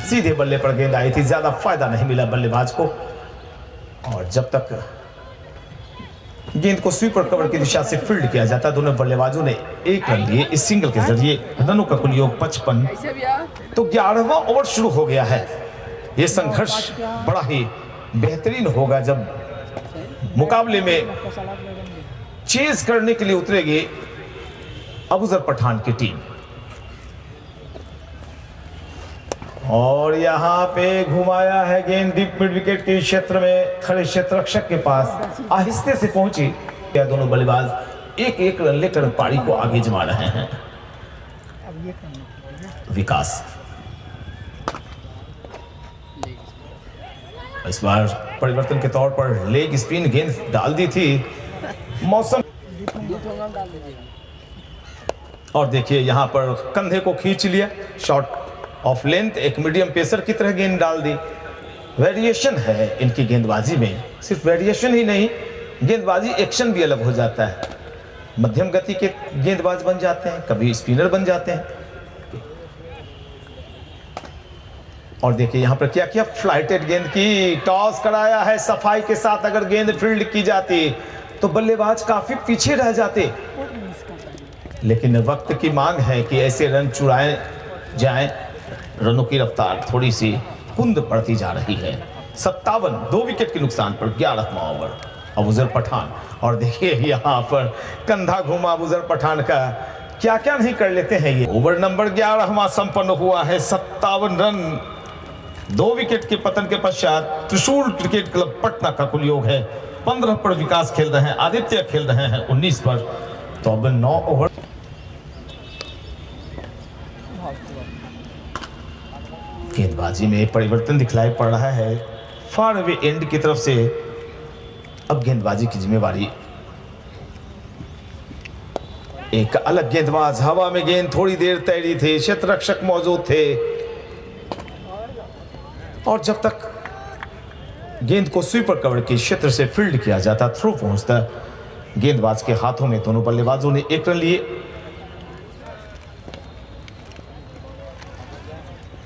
सीधे बल्ले पर गेंद आई थी, ज्यादा फायदा नहीं मिला बल्लेबाज को, और जब तक गेंद को स्वीपर कवर की दिशा से फील्ड किया जाता, दोनों बल्लेबाजों ने 1 रन लिए। इस सिंगल के जरिए रनों का कुल योग 55। तो 11वां ओवर शुरू हो गया है। यह संघर्ष बड़ा ही बेहतरीन होगा जब मुकाबले में चेज करने के लिए उतरेगी अबूजर पठान की टीम। और यहां पे घुमाया है गेंद डीप मिड विकेट के क्षेत्र में खड़े क्षेत्ररक्षक के पास, आहिस्ते से पहुंची। या दोनों बल्लेबाज 1-1 रन लेकर पारी को आगे जमा रहे हैं। विकास इस बार परिवर्तन के तौर पर लेग स्पिन गेंद डाल दी थी। मौसम और देखिए यहां पर कंधे को खींच लिया, शॉर्ट ऑफ लेंथ, एक मीडियम पेसर की तरह गेंद डाल दी। वेरिएशन है इनकी गेंदबाजी में, सिर्फ वेरिएशन ही नहीं, गेंदबाजी एक्शन भी अलग हो जाता है। मध्यम गति के गेंदबाज बन जाते हैं, कभी स्पिनर बन जाते हैं। और देखिए यहां पर क्या किया, फ्लाइटेड गेंद की, टॉस कराया है सफाई के साथ। अगर गेंद फील्ड की जाती तो बल्लेबाज काफी पीछे रह जाते, लेकिन वक्त की मांग है कि ऐसे रन चुराए जाएं। रनों की रफ्तार थोड़ी सी कुंद पड़ती जा रही है। 57 2 विकेट के नुकसान पर 11वां ओवर अबूजर पठान। और देखिए यहाँ पर कंधा घुमा अबूजर पठान का, क्या क्या नहीं कर लेते हैं ये। ओवर नंबर 11वां संपन्न हुआ है। 57 रन 2 विकेट के पतन के पश्चात त्रिशूल क्रिकेट क्लब पटना का कुल योग है 15 पर विकास खेल रहे हैं, आदित्य खेल रहे हैं 19 पर। तो अब 9 ओवर गेंदबाजी में परिवर्तन दिखलाई पड़ रहा है। फार अवे एंड की तरफ से अब गेंदबाजी की जिम्मेवारी एक अलग गेंदबाज, हवा में गेंद थोड़ी देर तैरी थी, क्षेत्ररक्षक मौजूद थे, और जब तक गेंद को स्वीपर कवर के क्षेत्र से फील्ड किया जाता, थ्रो पहुंचता गेंदबाज के हाथों में, दोनों बल्लेबाजों ने 1 रन लिए।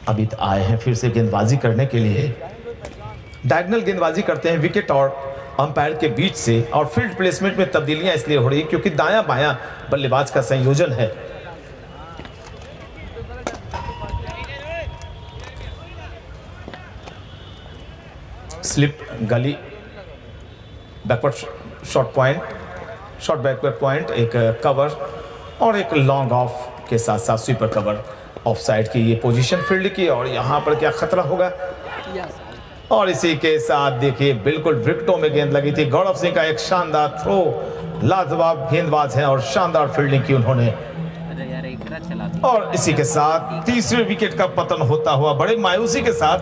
अभी आए हैं फिर से गेंदबाजी करने के लिए। डायगोनल गेंदबाजी करते हैं विकेट और अंपायर के बीच से, और फील्ड प्लेसमेंट में तब्दीलियां इसलिए हो रही है क्योंकि दायां बायां बल्लेबाज का संयोजन है। स्लिप, गली, backward short point, short backward point, एक कवर और एक लॉन्ग ऑफ के साथ साथ स्वीपर कवर। ऑफसाइड की ये पोजीशन फील्ड की, और यहाँ पर क्या खतरा होगा। यस और इसी के साथ देखिए बिल्कुल विकेटों में गेंद लगी थी। गौरव सिंह का एक शानदार थ्रो, लाजवाब गेंदबाज है और शानदार फील्डिंग की उन्होंने। अरे यार एक रन चला दी। और इसी के साथ तीसरे विकेट का पतन होता हुआ बड़े मायूसी के साथ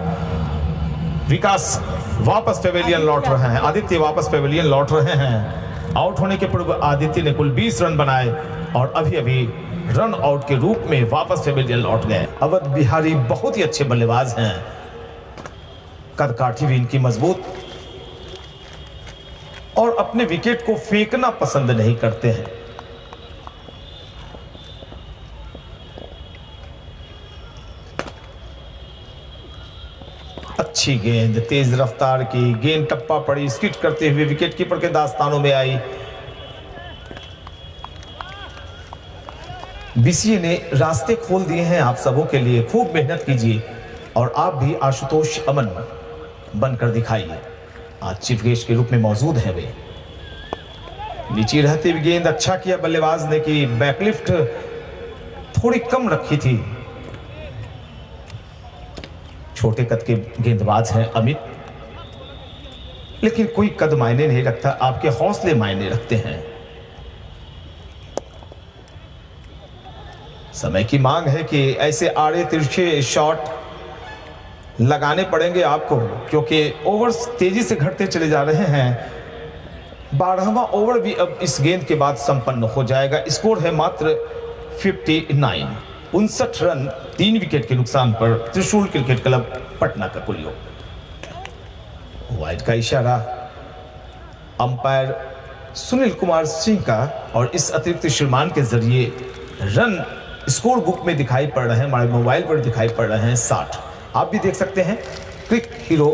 विकास वापस पेवेलियन लौट रहे हैं, आदित्य वापस पेवेलियन लौट रहे हैं। आउट होने के पूर्व आदित्य ने कुल 20 रन बनाए और अभी अभी रन आउट के रूप में वापस पेवेलियन लौट गए। अवध बिहारी बहुत ही अच्छे बल्लेबाज हैं, कद काठी भी इनकी मजबूत, और अपने विकेट को फेंकना पसंद नहीं करते हैं। अच्छी गेंद, तेज रफ्तार की गेंद, टप्पा पड़ी, स्किट करते हुए विकेट कीपर के दास्तानों में आई। बीसीए ने रास्ते खोल दिए हैं आप सबों के लिए, खूब मेहनत कीजिए और आप भी आशुतोष अमन बनकर दिखाइए। आज चीफ गेस्ट के रूप में मौजूद है वे। नीचे रहते हुए गेंद, अच्छा किया बल्लेबाज ने कि बैकलिफ्ट थोड़ी कम रखी थी। छोटे कद के गेंदबाज हैं अमित, लेकिन कोई कद मायने नहीं रखता, आपके हौसले मायने रखते हैं। समय की मांग है कि ऐसे आड़े तिरछे शॉट लगाने पड़ेंगे आपको, क्योंकि ओवर्स तेजी से घटते चले जा रहे हैं। 12वां ओवर भी अब इस गेंद के बाद संपन्न हो जाएगा। स्कोर है मात्र 59, 59 रन 3 विकेट के नुकसान पर त्रिशूल क्रिकेट क्लब पटना का कुल योग। वाइड का इशारा अंपायर सुनील कुमार सिंह का, और इस अतिरिक्त श्रीमान के जरिए रन स्कोर बुक में दिखाई पड़ रहे हैं, हमारे मोबाइल पर दिखाई पड़ रहे हैं 60। आप भी देख सकते हैं, क्विक हीरो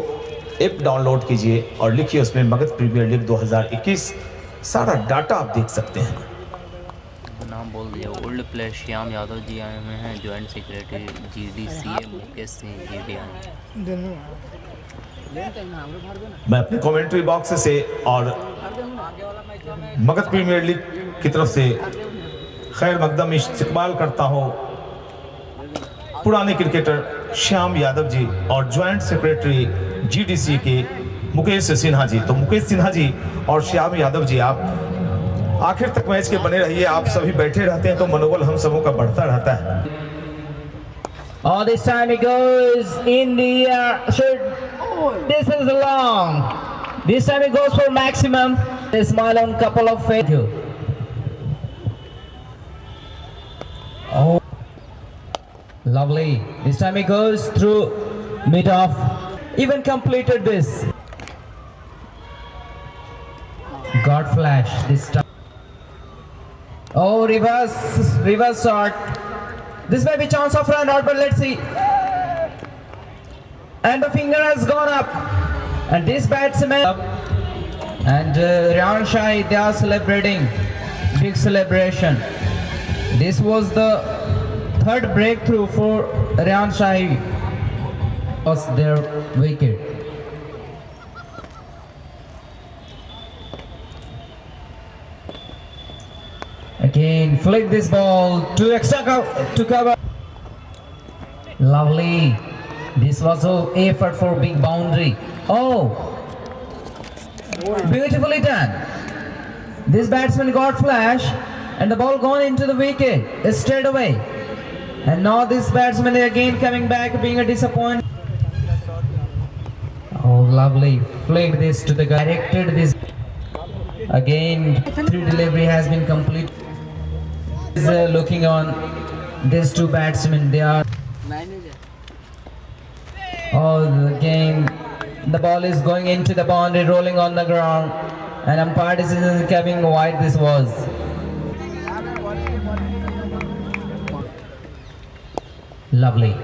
ऐप डाउनलोड कीजिए और लिखिए उसमें मगध प्रीमियर लीग 2021, सारा डाटा आप देख सकते हैं। नाम बोल दिया। ओल्ड प्लेयर श्याम यादव जी आए हुए हैं, joint secretary GDCA Mukesh Singh ji भी आए हैं। मैं अपने कमेंट्री बॉक्स से और मगध प्रीमियर लीग की तरफ से खैर मकदम इस्तेमाल करता हूं पुराने क्रिकेटर श्याम यादव जी और ज्वाइंट सेक्रेटरी GDCA के मुकेश सिन्हा जी। तो मुकेश सिन्हा जी और श्याम यादव जी, आप आखिर तक मैच के बने रहिए। आप सभी बैठे रहते हैं तो मनोबल हम सबों का बढ़ता रहता है। Oh, this time it goes in the should. This is long. This time it goes for maximum. A smile on couple of faces. Oh, lovely. This time it goes through mid off. Even completed this. God flash this time. Oh, reverse shot. This may be chance of run out, but let's see. And the finger has gone up. And this batsman and Ryan Shai, they are celebrating. Big celebration. This was the third breakthrough for Ryan Shai. Was their wicket. Again, flick this ball to extra to cover. Lovely. This was an effort for big boundary. Oh, beautifully done. This batsman got flash, and the ball gone into the wicket straight away. And now this batsman again coming back, being a disappointment. Oh, lovely. Flicked this to the guy. Directed this. Again, 3 delivery has been complete. Looking on these two batsmen, they are. Oh, again, the ball is going into the boundary, rolling on the ground, and umpire decision coming wide. This was. Lovely.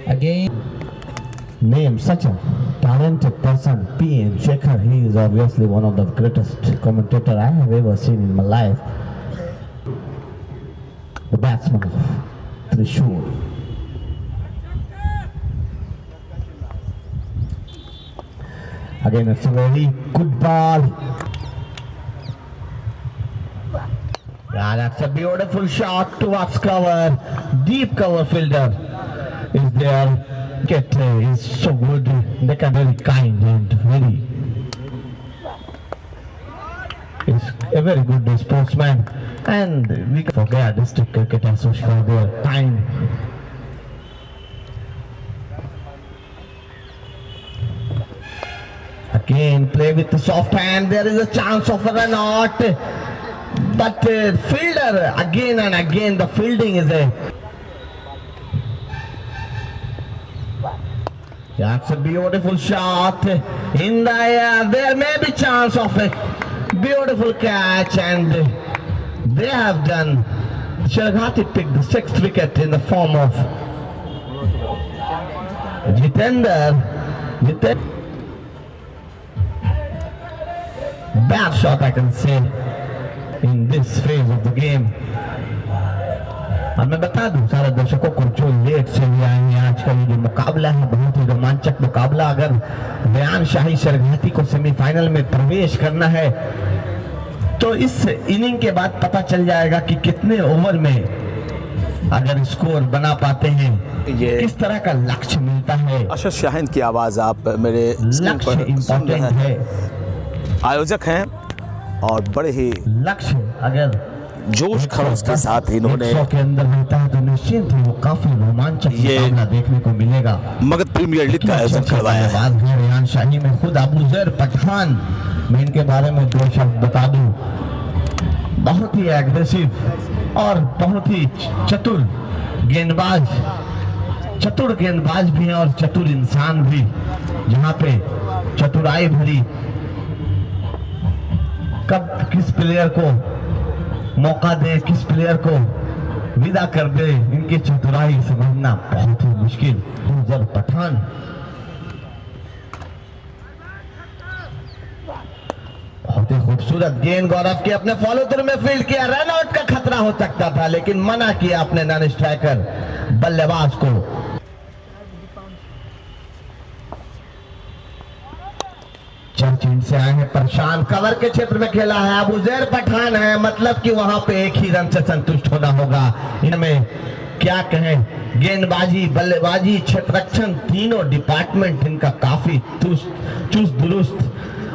Again. Name such a talented person, P.N. Shekhar. He is obviously one of the greatest commentator I have ever seen in my life. The batsman of Trishul. Again, it's a very good ball. Yeah, that's a beautiful shot towards cover. deep cover fielder is there. Get is so good. They can very kind and very is a very good sportsman, and we can forget District Cricket Association for their time. Again, play with the soft hand. There is a chance of a run out, but fielder again and again. The fielding is a. That's a beautiful shot in the air. There may be chance of a beautiful catch, and they have done. Sharghati picked the 6th wicket in the form of Jitender. Bad shot, I can say, in this phase of the game. और मैं बता दूं सारे दर्शकों को जो late से भी आए हैं, आज का ये जो मुकाबला है बहुत ही रोमांचक मुकाबला। अगर बयान शाही शरघाती को सेमीफाइनल में प्रवेश करना है तो इस इनिंग के बाद पता चल जाएगा कि कितने ओवर में अगर स्कोर बना पाते हैं, ये किस तरह का लक्ष्य मिलता है। अशद शाहीन की आवाज़ आप मेरे स्क्रीन लक्ष्य पर सुन इम्पोर्टेंट रहे हैं। है। आयोजक हैं और बड़े ही लक्ष्य अगर जोश खरोश के साथ इन्होंने 100 के अंदर रहता है तो निश्चित ही वो काफी रोमांचक ये मुकाबला देखने को मिलेगा। मगध प्रीमियर लीग का आयोजन करवाया है। रेयान शाही में खुद अबूजर पठान, मैं इनके बारे में 2 शब्द बता दूं। बहुत ही एग्रेसिव और बहुत ही चतुर गेंदबाज, चतुर गेंदबाज भी हैं और चतुर इंसान भी, जहां पे चतुराई भरी कब किस प्लेयर को मौका दे, किस प्लेयर को विदा कर दे, इनकी चतुराई समझना बहुत ही मुश्किल। अबूजर पठान बहुत ही खूबसूरत गेंद गौरव के अपने फॉलो थ्रू में फील्ड किया। रन आउट का खतरा हो सकता था लेकिन मना किया अपने नॉन स्ट्राइकर बल्लेबाज को। चर्चिन से आए हैं परेशान, कवर के क्षेत्र में खेला है, अबूजर पठान है, मतलब कि वहां पे एक ही रन से संतुष्ट होना होगा। इनमें क्या कहें, गेंदबाजी, बल्लेबाजी, क्षेत्ररक्षण, तीनों डिपार्टमेंट इनका काफी चुस्त दुरुस्त।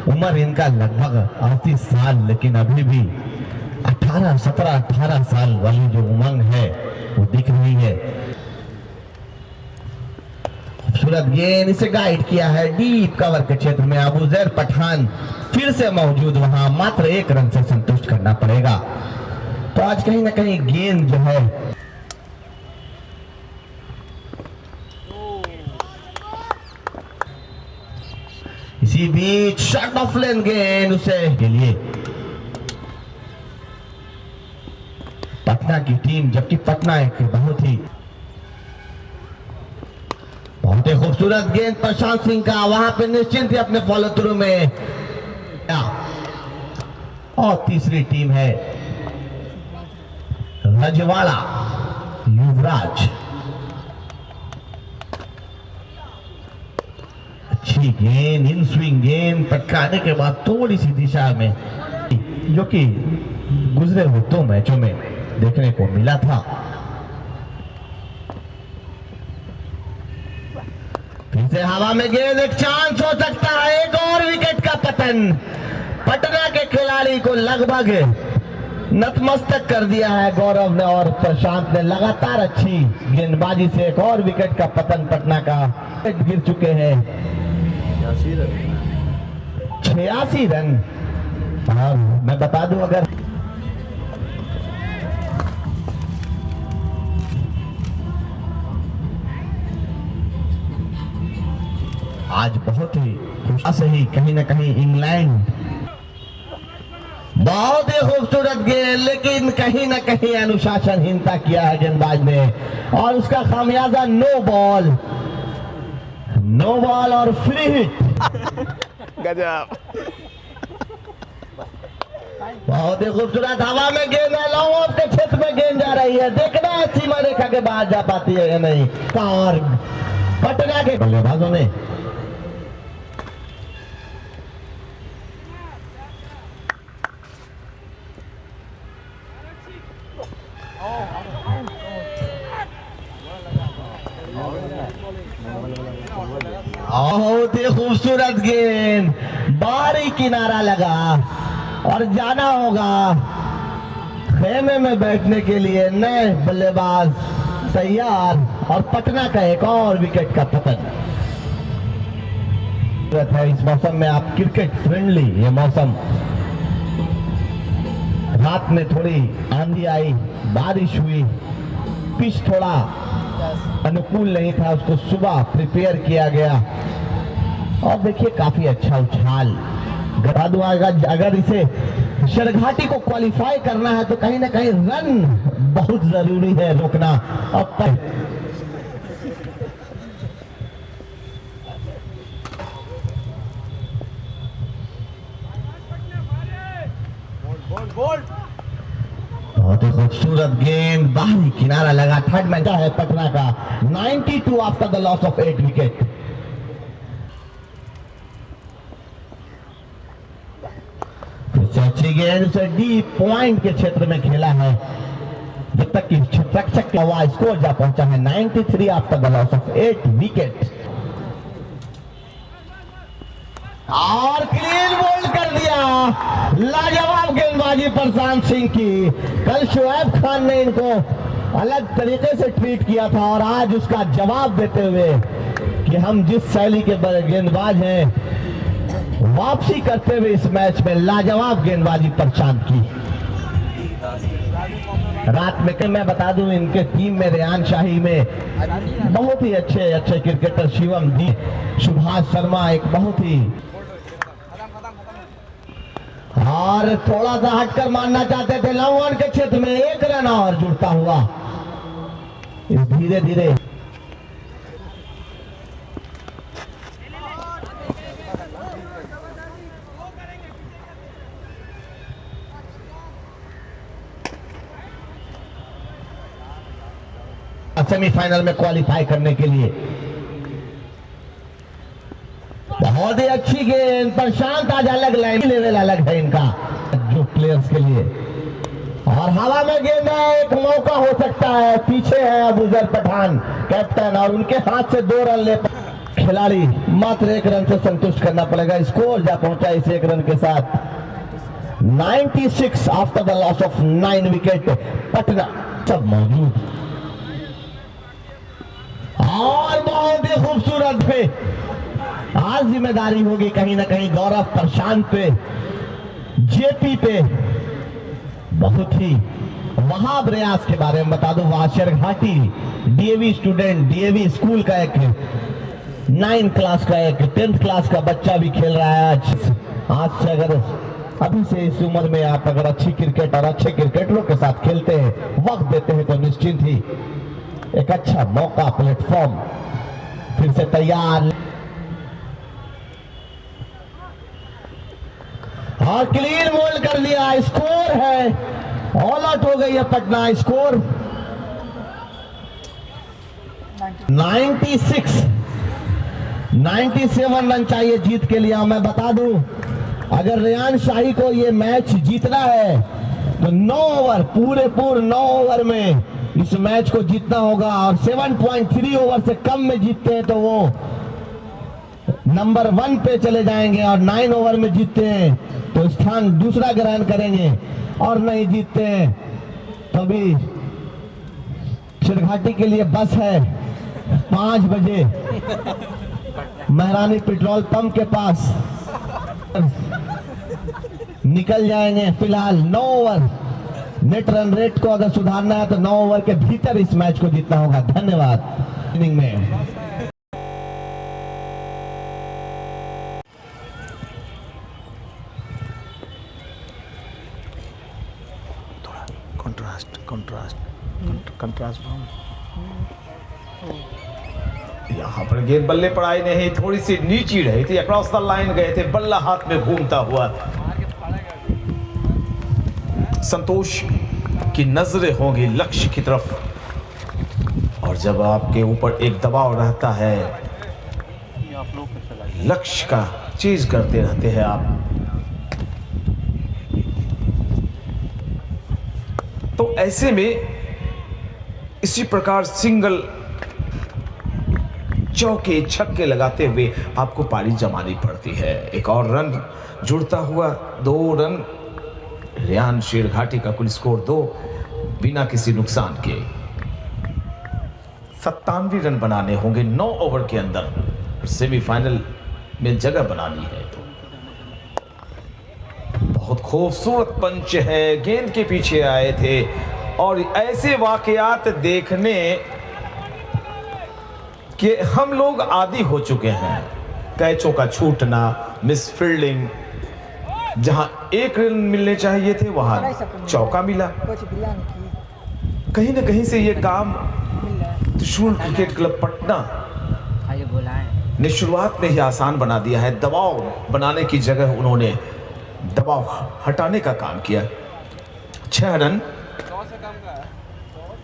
उम्र इनका लगभग 38 साल, लेकिन अभी भी 18 साल वाली जो उमंग है वो दिख रही है। खूबसूरत गेंद, इसे गाइड किया है डीप कवर के क्षेत्र में। अबूजर पठान फिर से मौजूद, वहां मात्र 1 रन से संतुष्ट करना पड़ेगा। तो आज कहीं ना कहीं गेंद जो है इसी बीच शॉट ऑफ लेन गेंद उसे के लिए पटना की टीम, जबकि पटना एक बहुत ही खूबसूरत गेंद प्रशांत सिंह का, वहां पे निश्चिंत ही अपने फॉलो थ्रू में। और तीसरी टीम है रजवाड़ा युवराज। अच्छी गेंद, इन स्विंग गेंद पटकाने के बाद थोड़ी सी दिशा में, जो कि गुजरे हुए 2 मैचों में देखने को मिला था। फिर से हवा में गेंद, एक चांस हो सकता है, एक और विकेट का पतन। पटना के खिलाड़ी को लगभग नतमस्तक कर दिया है गौरव ने और प्रशांत ने। लगातार अच्छी गेंदबाजी से एक और विकेट का पतन पटना का। गिर चुके हैं 86 रन। और मैं बता दूं, अगर आज बहुत ही खुशी से ही कहीं ना कहीं इंग्लैंड, बहुत ही खूबसूरत गेंद, लेकिन कहीं ना कहीं अनुशासनहीनता किया है गेंदबाज ने और उसका खामियाजा नो बॉल और फ्री हिट। गजब, बहुत ही खूबसूरत हवा में गेंद है, लॉन्ग ऑफ के क्षेत्र में गेंद जा रही है। देखना है सीमा रेखा के बाहर जा पाती है या नहीं। और पटना के बल्लेबाजों ने बहुत ही खूबसूरत गेंद, बाहरी किनारा लगा और जाना होगा खेमे में बैठने के लिए। नए बल्लेबाज तैयार और पटना का एक और विकेट का पतन है। इस मौसम में आप क्रिकेट फ्रेंडली, ये मौसम रात में थोड़ी आंधी आई, बारिश हुई, पिच थोड़ा अनुकूल नहीं था, उसको सुबह प्रिपेयर किया गया और देखिए काफी अच्छा उछाल। अगर इसे शरघाटी को क्वालिफाई करना है तो कहीं ना कहीं रन बहुत जरूरी है रोकना। अब बहुत ही खूबसूरत गेंद, बाहरी किनारा लगा। थर्ड मैच है पटना का 92 after the loss of 8 wicket. अच्छी गेंद से डीप पॉइंट के क्षेत्र में खेला है, जब तक कि रक्षक का हुआ स्कोर जा पहुंचा है 93 after the loss of 8 wicket. और क्लीन बोल्ड कर दिया, लाजवाब गेंदबाजी प्रशांत सिंह की। कल शुएब खान ने इनको अलग तरीके से ट्रीट किया था और आज उसका जवाब देते हुए कि हम जिस शैली के गेंदबाज हैं, वापसी करते हुए इस मैच में लाजवाब गेंदबाजी प्रशांत की। रात में मैं बता दूं, इनके टीम में रेयान शाही में बहुत ही अच्छे क्रिकेटर शिवम दी, सुभाष शर्मा एक बहुत ही, और थोड़ा सा हटकर मारना चाहते थे लॉन्ग ऑन के क्षेत्र में। एक रन और जुड़ता हुआ धीरे धीरे सेमीफाइनल में क्वालिफाई करने के लिए। बहुत ही अच्छी गेंद, प्रशांत आज अलग लाइन, लेवल अलग है इनका जो प्लेयर्स के लिए। और हवा में गेंद है, एक मौका हो सकता है। पीछे है अबूजर पठान कैप्टन, और उनके हाथ से 2 रन ले खिलाड़ी मात्र 1 रन से संतुष्ट करना पड़ेगा। स्कोर जा पहुंचा इस 1 रन के साथ 96 after the loss of 9 wicket. Patna सब मौजूद और बहुत ही खूबसूरत पे आज जिम्मेदारी होगी कहीं ना कहीं गौरव प्रशांत पे, जेपी पे। बहुत ही वहाब रियाज के बारे में बता दूं, वाशर घाटी डीएवी स्टूडेंट, डीएवी स्कूल का एक 9 क्लास का, एक 10th क्लास का बच्चा भी खेल रहा है आज से। अगर अभी से इस उम्र में आप अगर अच्छी क्रिकेट और अच्छे क्रिकेटरों के साथ खेलते हैं, वक्त देते हैं, तो निश्चिंत ही एक अच्छा मौका, प्लेटफॉर्म फिर से तैयार। और क्लीन बोल्ड कर दिया, स्कोर है, ऑल आउट हो गई है पटना। स्कोर 97 रन चाहिए जीत के लिए। मैं बता दूं, अगर रेयान शाही को ये मैच जीतना है तो 9 ओवर, पूरे 9 ओवर में इस मैच को जीतना होगा। और 7.3 ओवर से कम में जीतते हैं तो वो नंबर 1 पे चले जाएंगे, और 9 ओवर में जीतते हैं तो स्थान दूसरा ग्रहण करेंगे, और नहीं जीतते हैं तो भी शिरघाटी के लिए बस है 5 बजे महरानी पेट्रोल पंप के पास निकल जाएंगे। फिलहाल 9 ओवर नेट रन रेट को अगर सुधारना है तो 9 ओवर के भीतर इस मैच को जीतना होगा। धन्यवाद। इनिंग में कंट्रास्ट यहाँ पर गेंद बल्ले पर आई नहीं, थोड़ी सी नीची रही थी, अक्रॉस द लाइन गए थे, बल्ला हाथ में घूमता हुआ। संतोष की नजरें होंगी लक्ष्य की तरफ, और जब आपके ऊपर एक दबाव रहता है, लक्ष्य का चीज करते रहते हैं आप, तो ऐसे में इसी प्रकार सिंगल चौके छक्के लगाते हुए आपको पारी जमानी पड़ती है। एक और रन जुड़ता हुआ 2 रन। रेयान शेरघाटी का कुल स्कोर 2 बिना किसी नुकसान के। 97 रन बनाने होंगे 9 ओवर के अंदर सेमीफाइनल में जगह बनानी है। तो बहुत खूबसूरत पंच है, गेंद के पीछे आए थे और ऐसे वाकयात देखने के हम लोग आदी हो चुके हैं। कैचों का छूटना, मिस फील्डिंग, जहां 1 रन मिलने चाहिए थे वहां चौका मिला। कहीं ना कहीं से ये काम त्रिशूल क्रिकेट क्लब पटना ने शुरुआत में ही आसान बना दिया है। दबाव बनाने की जगह उन्होंने दबाव हटाने का काम किया। 6 रन,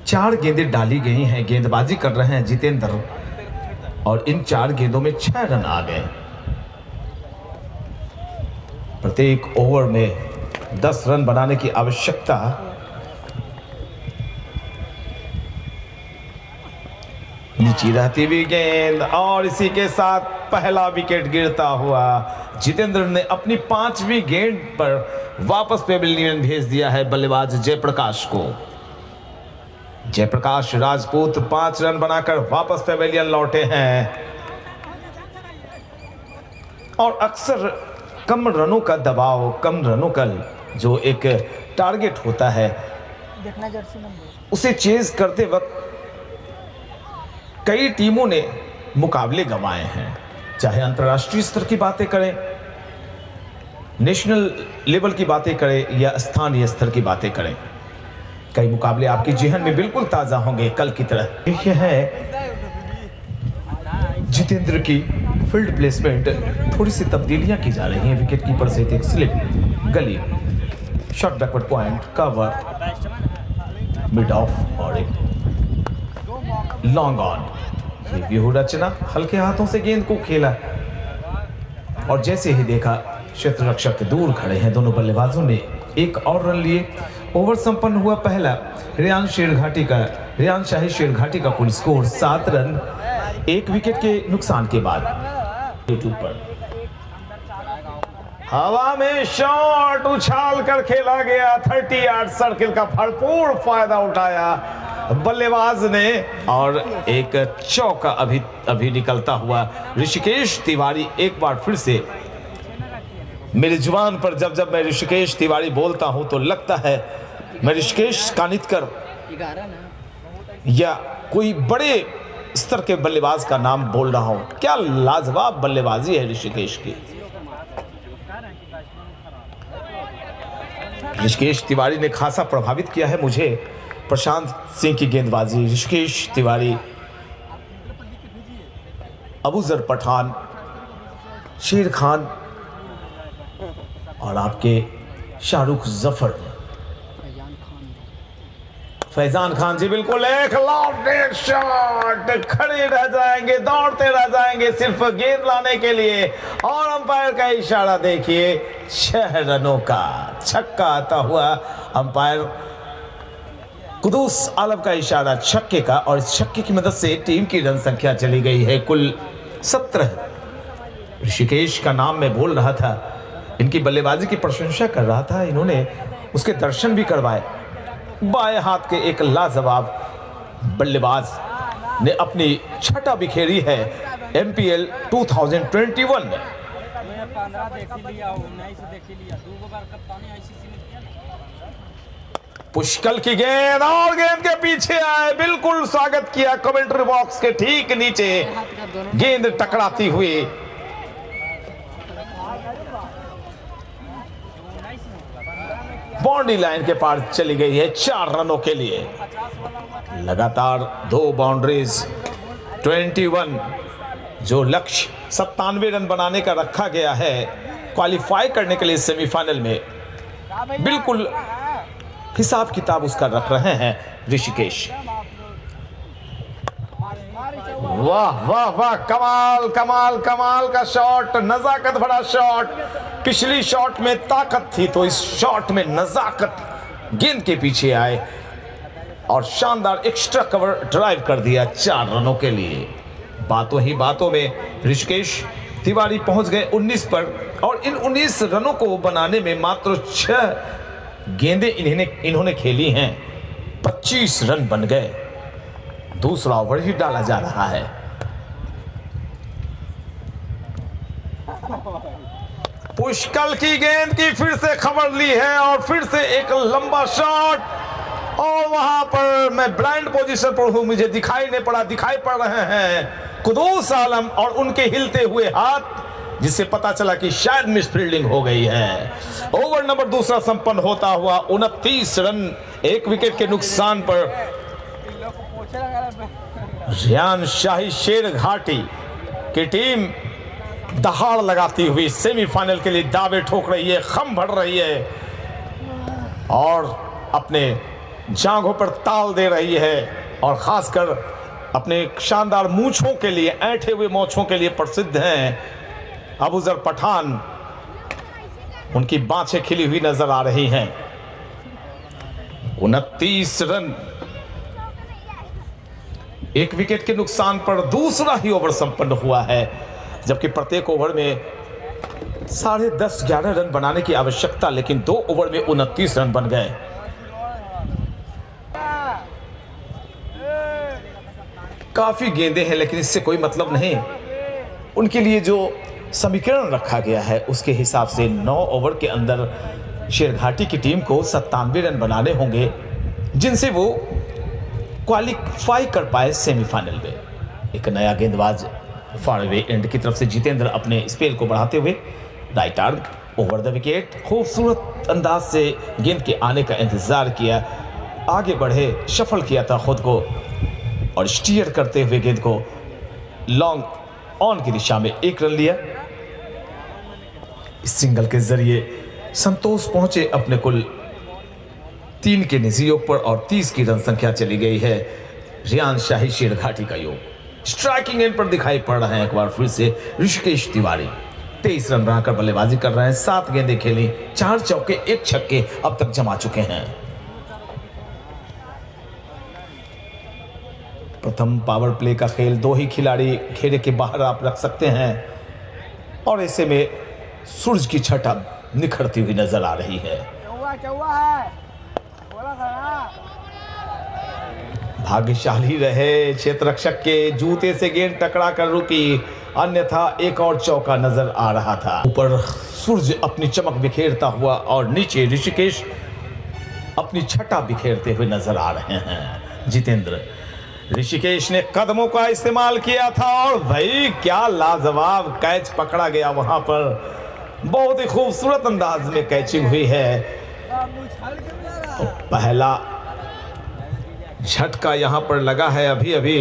4 गेंदें डाली गई हैं। गेंदबाजी कर रहे हैं जितेंद्र और इन 4 गेंदों में 6 रन आ गए। प्रत्येक ओवर में 10 रन बनाने की आवश्यकता। नीचे रहती हुई गेंद और इसी के साथ पहला विकेट गिरता हुआ। जितेंद्र ने अपनी 5वीं गेंद पर वापस पेविलियन भेज दिया है बल्लेबाज जयप्रकाश को। जयप्रकाश राजपूत 5 रन बनाकर वापस पेविलियन लौटे हैं और अक्सर कम रनों का दबाव, कम रनों का जो एक टारगेट होता है उसे चेज करते वक्त कई टीमों ने मुकाबले गंवाए हैं। चाहे अंतर्राष्ट्रीय स्तर की बातें करें, नेशनल लेवल की बातें करें या स्थानीय स्तर की बातें करें, कई मुकाबले आपके जेहन में बिल्कुल ताजा होंगे कल की तरह। यह है जितेंद्र की फील्ड प्लेसमेंट, थोड़ी सी तब्दीलियां की जा रही हैं। विकेट कीपर से एक स्लिप, गली, short backward point, cover, mid of और एक लॉन्ग ऑन। ये व्यूह रचना, हल्के हाथों से गेंद को खेला और जैसे ही देखा क्षेत्र रक्षक दूर खड़े हैं। दोनों बल्लेबाजों ने 1 और रन लिए। ओवर संपन्न हुआ पहला। रेयान शाही शेरघाटी का कुल स्कोर 7 रन 1 विकेट के नुकसान के बाद। यूट्यूब पर हवा में शॉट उछाल कर खेला गया। 30 यार्ड सर्किल का भरपूर फायदा उठाया बल्लेबाज ने और एक चौका अभी निकलता हुआ। ऋषिकेश तिवारी एक बार फिर से मेरी जुबान पर जब मैं ऋषिकेश तिवारी बोलता हूं तो लगता है मैं ऋषिकेश कानितकर या कोई बड़े स्तर के बल्लेबाज का नाम बोल रहा हूं। क्या लाजवाब बल्लेबाजी है ऋषिकेश की। ऋषिकेश तिवारी ने खासा प्रभावित किया है मुझे। प्रशांत सिंह की गेंदबाजी, ऋषिकेश तिवारी, अबूजर पठान, शेर खान और आपके शाहरुख जफर, फैजान खान जी बिल्कुल एक लॉफ्ट शॉट। खड़े रह जाएंगे, दौड़ते रह जाएंगे सिर्फ गेंद लाने के लिए और अंपायर का इशारा देखिए। 6 रनों का छक्का आता हुआ। अंपायर कुदूस आलम का इशारा छक्के का और इस छक्के की मदद से टीम की रन संख्या चली गई है कुल 17। ऋषिकेश का नाम मैं बोल रहा था, इनकी बल्लेबाजी की प्रशंसा कर रहा था, इन्होंने उसके दर्शन भी करवाए। बाएं हाथ के एक लाजवाब बल्लेबाज ने अपनी छटा बिखेरी है MPL 2021 में। पुष्कल की गेंद और गेंद के पीछे आए, बिल्कुल स्वागत किया कमेंट्री बॉक्स के ठीक नीचे। गेंद टकराती हुई बाउंड्री लाइन के पार चली गई है 4 रनों के लिए। लगातार 2 बाउंड्रीज 21 जो लक्ष्य 97 रन बनाने का रखा गया है क्वालिफाई करने के लिए सेमीफाइनल में, बिल्कुल हिसाब किताब उसका रख रहे हैं ऋषिकेश। वाह वाह वाह, कमाल कमाल कमाल का शॉट, नजाकत भरा शॉट। पिछली शॉट में ताकत थी तो इस शॉट में नजाकत, गेंद के पीछे आए और शानदार एक्स्ट्रा कवर ड्राइव कर दिया 4 रनों के लिए। बातों ही बातों में ऋषिकेश तिवारी पहुंच गए 19 पर, और इन 19 रनों को बनाने में मात्र 6 गेंदें इन्होंने खेली हैं। 25 रन बन गए। दूसरा ओवर ही डाला जा रहा है। पुष्कल की गेंद की फिर से खबर ली है और फिर से एक लंबा शॉट, और वहां पर मैं ब्लाइंड पोजीशन पर हूं, मुझे दिखाई पड़ रहे हैं कुदूस आलम और उनके हिलते हुए हाथ, जिससे पता चला कि शायद मिस फील्डिंग हो गई है। ओवर नंबर दूसरा संपन्न होता हुआ 29 रन 1 विकेट के नुकसान पर रियान शाही शेरघाटी की टीम दहाड़ लगाती हुई सेमीफाइनल के लिए दावे ठोक रही है, खम भर रही है और अपने जांघों पर ताल दे रही है, और खासकर अपने शानदार मूंछों के लिए, ऐंठे हुए मूंछों के लिए प्रसिद्ध हैं अबूजर पठान। उनकी बाँछें खिली हुई नजर आ रही हैं। 29 रन 1 विकेट के नुकसान पर दूसरा ही ओवर संपन्न हुआ है, जबकि प्रत्येक ओवर में 10.5-11 रन बनाने की आवश्यकता, लेकिन 2 ओवर में 29 रन बन गए। काफी गेंदें हैं, लेकिन इससे कोई मतलब नहीं। उनके लिए जो समीकरण रखा गया है उसके हिसाब से 9 ओवर के अंदर शेरघाटी की टीम को 97 रन बनाने होंगे, जिनसे वो क्वालिफाई कर पाए सेमीफाइनल में। एक नया गेंदबाज फारवे एंड की तरफ से जितेंद्र अपने स्पेल को बढ़ाते हुए right arm over the wicket, खूबसूरत अंदाज से गेंद के आने का इंतजार किया, आगे बढ़े, शफल किया था खुद को और स्टीयर करते हुए गेंद को लॉन्ग ऑन की दिशा में 1 रन लिया। इस सिंगल के जरिए संतोष पहुंचे अपने कुल 3 के निजी योग पर और 30 की रन संख्या चली गई है। रियान शाही शेरघाटी का योग स्ट्राइकिंग एंड पर दिखाई पड़ रहे हैं एक बार फिर से ऋषिकेश तिवारी। 23 रन बनाकर बल्लेबाजी कर रहे हैं, 7 गेंदें खेली, 4 चौके 1 छक्के अब तक जमा चुके हैं। प्रथम पावर प्ले का खेल 2 ही खिलाड़ी घेरे के बाहर आप रख सकते हैं, और ऐसे में सूरज की छटा निखरती हुई नजर आ रही है। भाग्यशाली रहे क्षेत्ररक्षक के जूते से गेंद टकरा कर रुकी, अन्यथा एक और चौका नजर आ रहा था। ऊपर सूरज अपनी चमक बिखेरता हुआ और नीचे ऋषिकेश अपनी छटा बिखेरते हुए नजर आ रहे हैं। जितेंद्र, ऋषिकेश ने कदमों का इस्तेमाल किया था और भाई क्या लाजवाब कैच पकड़ा गया वहां पर, बहुत ही खूबसूरत अंदाज में कैचिंग हुई है। तो पहला झटका यहां पर लगा है अभी अभी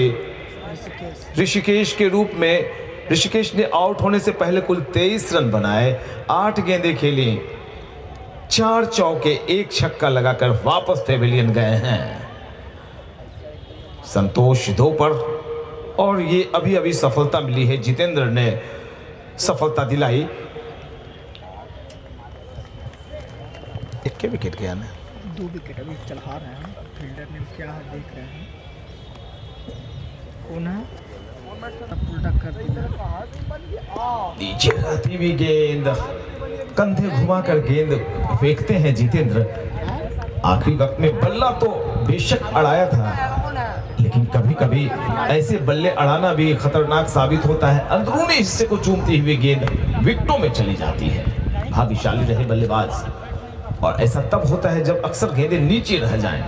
ऋषिकेश के रूप में। ऋषिकेश ने आउट होने से पहले कुल 23 रन बनाए, 8 गेंदें खेली, 4 चौके 1 छक्का लगाकर वापस पेविलियन गए हैं। संतोष 2 पर, और ये अभी अभी सफलता मिली है, जितेंद्र ने सफलता दिलाई। 1 विकेट गया ना, 2 विकेट अभी चढ़ा रहे हैं। फील्डर ने क्या देख रहे हैं, कौन है उल्टा कर दिया। नीचे रहती हुई गेंद, कंधे घुमाकर गेंद फेंकते हैं जितेंद्र। आखिरी वक्त में बल्ला तो बेशक अड़ाया था, लेकिन कभी कभी ऐसे बल्ले अड़ाना भी खतरनाक साबित होता है। अंदरूनी हिस्से को चूमती हुई गेंद विकेटों में चली जाती है। भाग्यशाली रहे बल्लेबाज, और ऐसा तब होता है जब अक्सर गेंदें नीचे रह जाएं।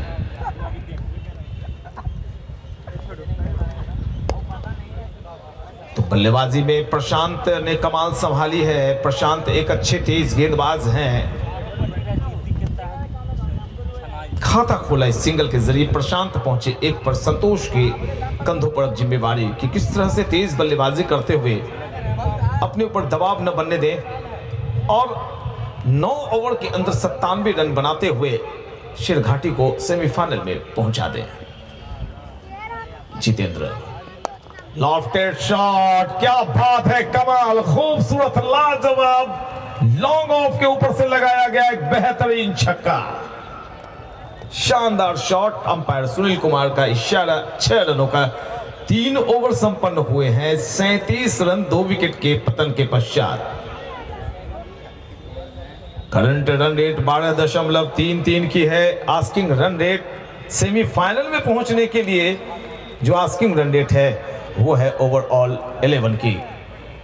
तो बल्लेबाजी में प्रशांत ने कमाल संभाली है। प्रशांत एक अच्छे तेज गेंदबाज हैं। खाता खोला इस सिंगल के जरिए प्रशांत पहुंचे 1 पर। संतोष के कंधों पर अब जिम्मेवारी कि किस तरह से तेज बल्लेबाजी करते हुए अपने ऊपर दबाव न बनने दें और 9 ओवर के अंदर 97 रन बनाते हुए शेरघाटी को सेमीफाइनल में पहुंचा दें। जितेंद्र, लॉफ्टेड शॉट, क्या बात है, कमाल, खूबसूरत, लाजवाब, लॉन्ग ऑफ के ऊपर से लगाया गया एक बेहतरीन छक्का। शानदार शॉट। अंपायर सुनील कुमार का इशारा 6 रनों का 3 ओवर संपन्न हुए हैं। 37 रन 2 विकेट के पतन के पश्चात। करंट रन रेट 12.33 की है। आस्किंग रन रेट सेमीफाइनल में पहुंचने के लिए जो आस्किंग रन रेट है वो है ओवरऑल 11 की,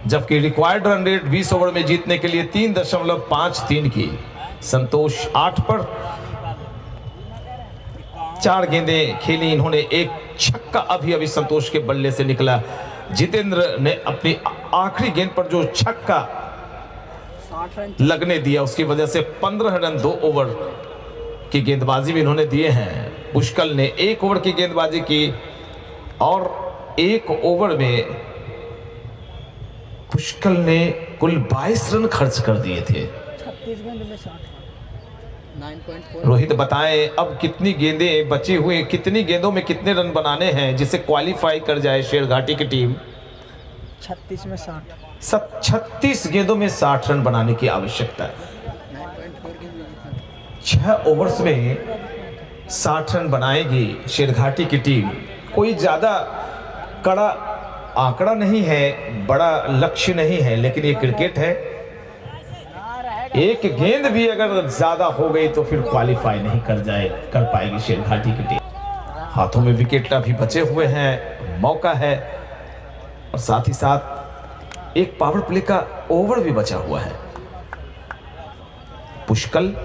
जबकि रिक्वायर्ड रन रेट 20 ओवर में जीतने के लिए 3.53 की। संतोष 8 पर 4 गेंदें खेली इन्होंने। एक छक्का अभी संतोष के बल्ले से निकला। जितेंद्र ने अपनी आखिरी गेंद पर जो छक्का 60 रन लगने दिया उसकी वजह से 15 रन 2 ओवर की गेंदबाजी में इन्होंने दिए हैं। पुष्कल ने 1 ओवर की गेंदबाजी की और 1 ओवर में पुष्कल ने कुल 22 रन खर्च कर दिए थे। 36 गेंद में 60 9.4। रोहित बताएं अब कितनी गेंदें बची हुई, कितनी गेंदों में कितने रन बनाने हैं जिसे क्वालिफाई कर जाए शेरघाटी की टीम। 36 में 60 36 गेंदों में 60 रन बनाने की आवश्यकता है। 9.4 गेंद 6 ओवर्स में 60 रन बनाएगी शेरघाटी की टीम। कोई ज्यादा कड़ा आंकड़ा नहीं है, बड़ा लक्ष्य नहीं है, लेकिन ये क्रिकेट है। एक गेंद भी अगर ज्यादा हो गई तो फिर क्वालिफाई नहीं कर पाएगी शेरघाटी की टीम। हाथों में विकेट अभी बचे हुए हैं, मौका है और साथ ही साथ एक पावर प्ले का ओवर भी बचा हुआ है। पुष्कल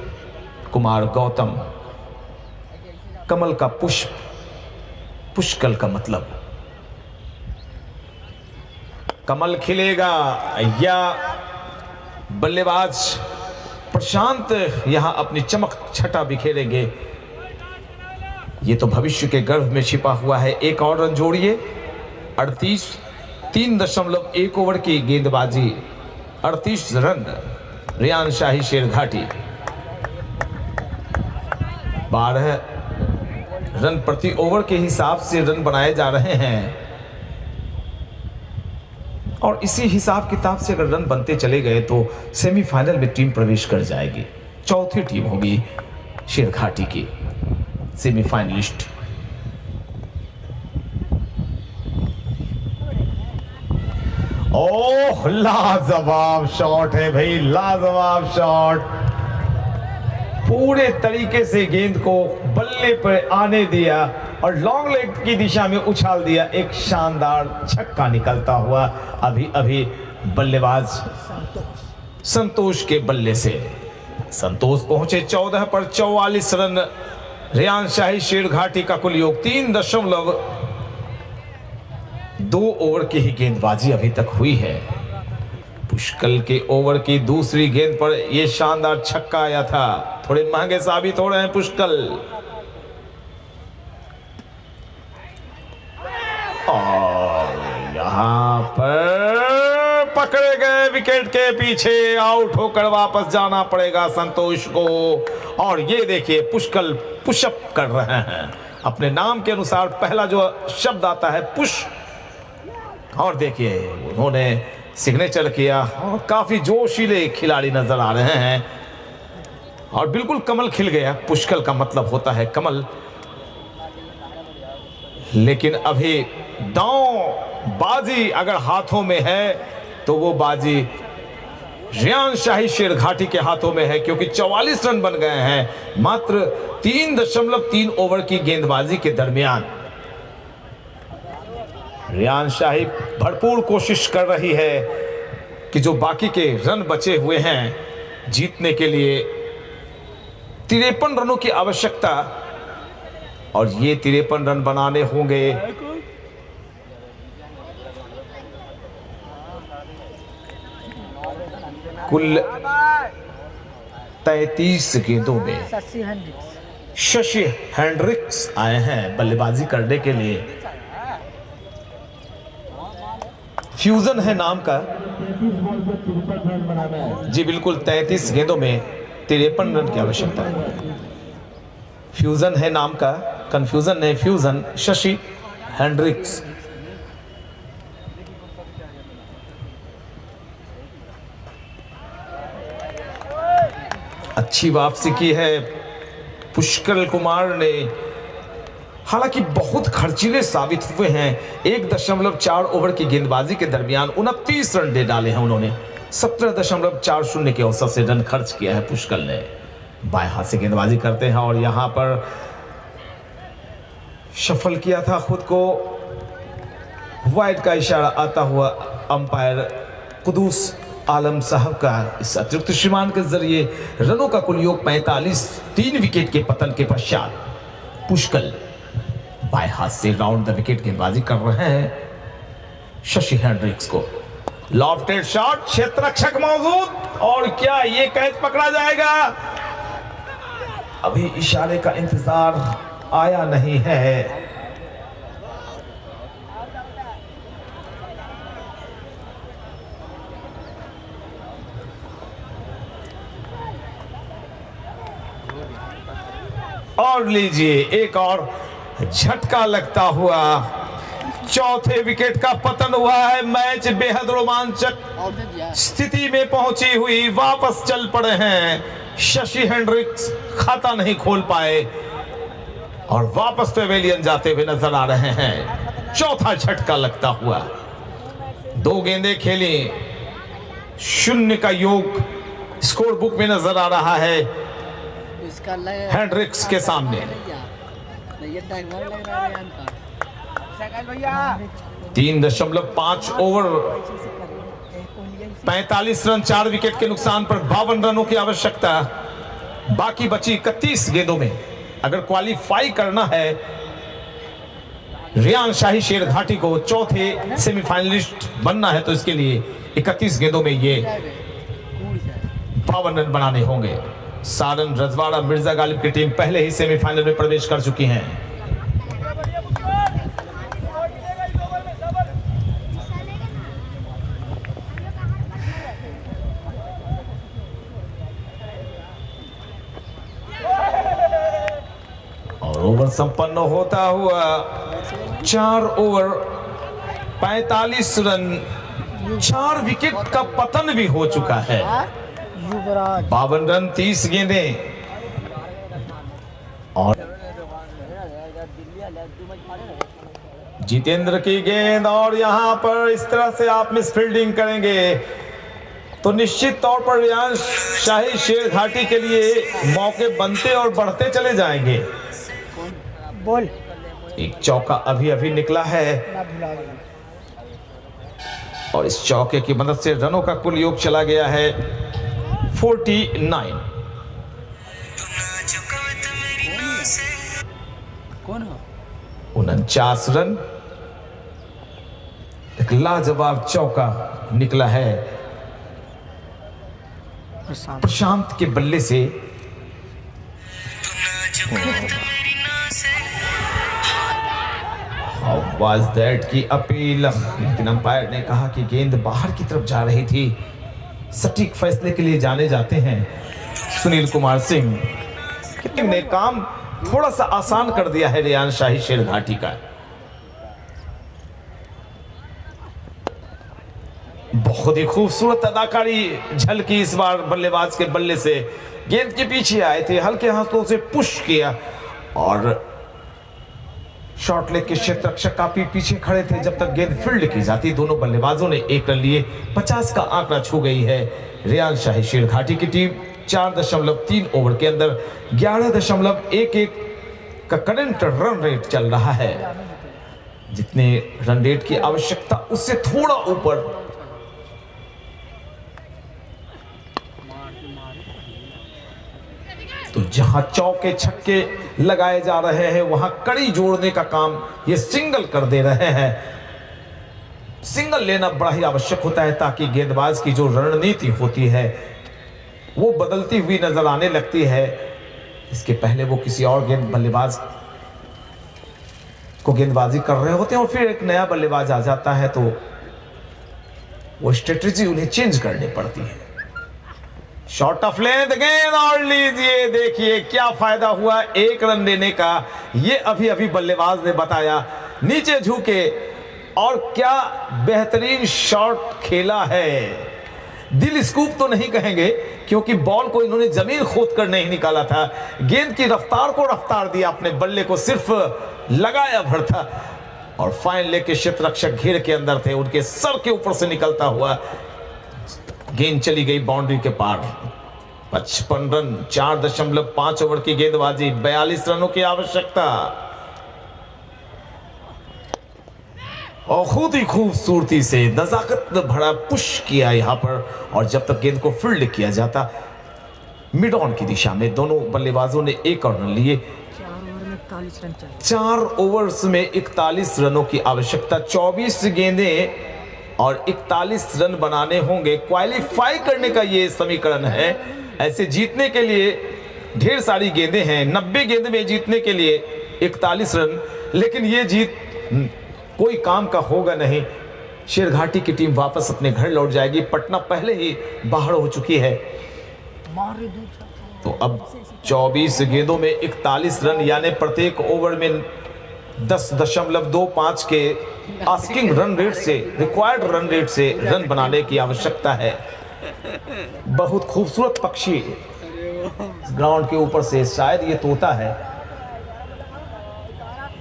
कुमार गौतम, कमल का पुष्प, पुष्कल का मतलब कमल खिलेगा या बल्लेबाज प्रशांत यहां अपनी चमक छटा बिखेरेंगे। ये तो भविष्य के गर्भ में छिपा हुआ है। एक और रन जोड़िए। 3.1 ओवर की गेंदबाजी, 38 रन। रियान शाही शेरघाटी 12 रन प्रति ओवर के हिसाब से रन बनाए जा रहे हैं और इसी हिसाब किताब से अगर रन बनते चले गए तो सेमीफाइनल में टीम प्रवेश कर जाएगी। चौथी टीम होगी शेरघाटी की सेमीफाइनलिस्ट। ओह लाजवाब शॉट है भाई, लाजवाब शॉट। पूरे तरीके से गेंद को बल्ले पर आने दिया और लॉन्ग लेग की दिशा में उछाल दिया। एक शानदार छक्का निकलता हुआ अभी बल्लेबाज संतोष के बल्ले से। संतोष पहुंचे 14 पर 44 रन। रियान शाही शेरघाटी का कुल योग 3.2 ओवर की ही गेंदबाजी अभी तक हुई है। पुष्कल के ओवर की दूसरी गेंद पर यह शानदार छक्का आया था। थोड़े महंगे साबित हो रहे हैं पुष्कल। और यहां पर पकड़े गए विकेट के पीछे, आउट होकर वापस जाना पड़ेगा संतोष को। और ये देखिए पुष्कल पुशअप कर रहे हैं अपने नाम के अनुसार। पहला जो शब्द आता है पुश, और देखिए उन्होंने सिग्नेचर किया और काफी जोशीले खिलाड़ी नजर आ रहे हैं और बिल्कुल कमल खिल गया। पुष्कल का मतलब होता है कमल। लेकिन अभी दांव बाजी अगर हाथों में है तो वो बाजी रियान शाही शेरघाटी के हाथों में है, क्योंकि 44 रन बन गए हैं मात्र 3.3 ओवर की गेंदबाजी के दरमियान। रियान शाही भरपूर कोशिश कर रही है कि जो बाकी के रन बचे हुए हैं जीतने के लिए 53 रनों की आवश्यकता, और ये 53 रन बनाने होंगे कुल 33 गेंदों में। शशि हेंड्रिक्स आए हैं बल्लेबाजी करने के लिए। फ्यूजन है नाम का। जी बिल्कुल, 33 गेंदों में 53 रन की आवश्यकता है। फ्यूजन है नाम का, कंफ्यूजन नहीं, फ्यूजन। शशि हेंड्रिक्स। अच्छी वापसी की है पुष्कल कुमार ने। हालांकि बहुत खर्चीले साबित हुए हैं। 1.4 ओवर की गेंदबाजी के दरमियान 29 रन दे डाले हैं उन्होंने। 17.40 के औसत से रन खर्च किया है पुष्कल ने। बाएं हाथ से गेंदबाजी करते हैं और यहां पर शफल किया था खुद को। वाइड का इशारा आता हुआ अंपायर कुदूस आलम साहब का इस अतिरिक्त श्रीमान के जरिए रनों का कुल योग 45। 3 विकेट के पतन के पश्चात पुष्कल बाएं हाथ से राउंड द विकेट गेंदबाजी कर रहे हैं शशि हेंड्रिक्स को। लॉफ्टेड शॉट, क्षेत्र रक्षक मौजूद और क्या ये कैच पकड़ा जाएगा? अभी इशारे का इंतजार आया नहीं है। और लीजिए एक और झटका लगता हुआ चौथे विकेट का पतन हुआ है। मैच बेहद रोमांचक स्थिति में पहुंची हुई वापस चल पड़े हैं। शशि हेंड्रिक्स खाता नहीं खोल पाए और वापस पेवेलियन जाते हुए नजर आ रहे हैं। चौथा झटका लगता हुआ 2 गेंदें खेली, 0 का योग स्कोर बुक में नजर आ रहा है हेंड्रिक्स के सामने। 3.5 ओवर 45 रन, 4 विकेट के नुकसान पर 52 रनों की आवश्यकता। बाकी बची 31 गेंदों में अगर क्वालिफाई करना है रियान शाही शेर घाटी को, चौथे सेमीफाइनलिस्ट बनना है, तो इसके लिए 31 गेंदों में ये 52 रन बनाने होंगे। सारन, रजवाड़ा, मिर्जा गालिब की टीम पहले ही सेमीफाइनल में प्रवेश कर चुकी हैं। और ओवर संपन्न होता हुआ 4 ओवर 45 रन, 4 विकेट का पतन भी हो चुका है। 52 रन, 30 गेंदें और जितेंद्र की गेंद। और यहां पर इस तरह से आप मिस फील्डिंग करेंगे तो निश्चित तौर पर रियान शाही शेर घाटी के लिए मौके बनते और बढ़ते चले जाएंगे। बोल एक चौका अभी अभी निकला है और इस चौके की मदद से रनों का कुल योग चला गया है 49। कौन हो? 49 रन। एक लाजवाब चौका निकला है प्रशांत के बल्ले से। How was that की अपील, लेकिन अंपायर ने कहा कि गेंद बाहर की तरफ जा रही थी। सटीक फैसले के लिए जाने जाते हैं सुनील कुमार सिंह, ने काम थोड़ा सा आसान कर दिया है रियान शाही शेर घाटी का। बहुत ही खूबसूरत अदाकारी झलकी इस बार बल्लेबाज के बल्ले से। गेंद के पीछे आए थे, हल्के हाथों से पुश किया और शॉर्ट लेग के क्षेत्र रक्षक काफी पीछे खड़े थे जब तक गेंद फील्ड की जाती। दोनों बल्लेबाजों ने 1 रन लिए। 50 का आंकड़ा छू गई है रियान शाही शेर घाटी की टीम। 4.3 ओवर के अंदर 11.11 का करंट रन रेट चल रहा है। जितने रन रेट की आवश्यकता उससे थोड़ा ऊपर। तो जहां चौके छक्के लगाए जा रहे हैं वहां कड़ी जोड़ने का काम ये सिंगल कर दे रहे हैं। सिंगल लेना बड़ा ही आवश्यक होता है ताकि गेंदबाज की जो रणनीति होती है वो बदलती हुई नजर आने लगती है। इसके पहले वो किसी और बल्लेबाज को गेंदबाजी कर रहे होते हैं और फिर एक नया बल्लेबाज आ जाता है तो वो स्ट्रेटजी उन्हें चेंज करनी पड़ती है। शॉट ऑफ लेंथ गेंद और लीजिए, देखिए क्या फायदा हुआ 1 रन देने का। ये अभी अभी बल्लेबाज ने बताया, नीचे झुके और क्या बेहतरीन शॉट खेला है। दिल स्कूप तो नहीं कहेंगे क्योंकि बॉल को इन्होंने जमीन खोद कर नहीं निकाला था, गेंद की रफ्तार को रफ्तार दिया, अपने बल्ले को सिर्फ लगाया भर था और फाइन लेग के क्षेत्र रक्षक घेर के अंदर थे, उनके सर के ऊपर से निकलता हुआ गेंद चली गई बाउंड्री के पार। 55 रन, 4.5 ओवर की गेंदबाजी, 42 रनों की आवश्यकता और खुद ही खूबसूरती से नजाकत भरा पुश किया यहां पर। और जब तक गेंद को फील्ड किया जाता, मिड ऑन की दिशा में दोनों बल्लेबाजों ने 1 रन लिए। 4 ओवर्स में 41 रनों की आवश्यकता, 24 गेंदें और 41 रन बनाने होंगे। क्वालिफाई करने का ये समीकरण है। ऐसे जीतने के लिए ढेर सारी गेंदें हैं, 90 गेंद में जीतने के लिए 41 रन, लेकिन ये जीत कोई काम का होगा नहीं। शेरघाटी की टीम वापस अपने घर लौट जाएगी, पटना पहले ही बाहर हो चुकी है। तो अब 24 गेंदों में 41 रन, यानी प्रत्येक ओवर में 10.25 के आस्किंग रन रेट से, रिक्वायर्ड रन रेट से रन बनाने की आवश्यकता है। बहुत खूबसूरत पक्षी ग्राउंड के ऊपर से, शायद ये तोता है,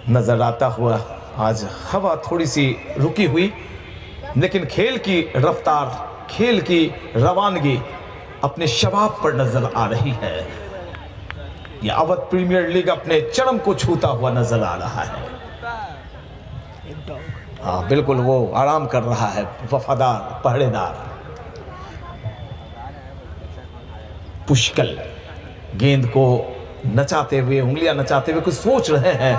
नजर आता हुआ। आज हवा थोड़ी सी रुकी हुई, लेकिन खेल की रफ्तार, खेल की रवानगी अपने शबाब पर नजर आ रही है। यह अवध प्रीमियर लीग अपने चरम को छूता हुआ नजर आ रहा है। हाँ बिल्कुल, वो आराम कर रहा है, वफादार पहरेदार। पुष्कल गेंद को नचाते हुए, उंगलियां नचाते हुए कुछ सोच रहे हैं,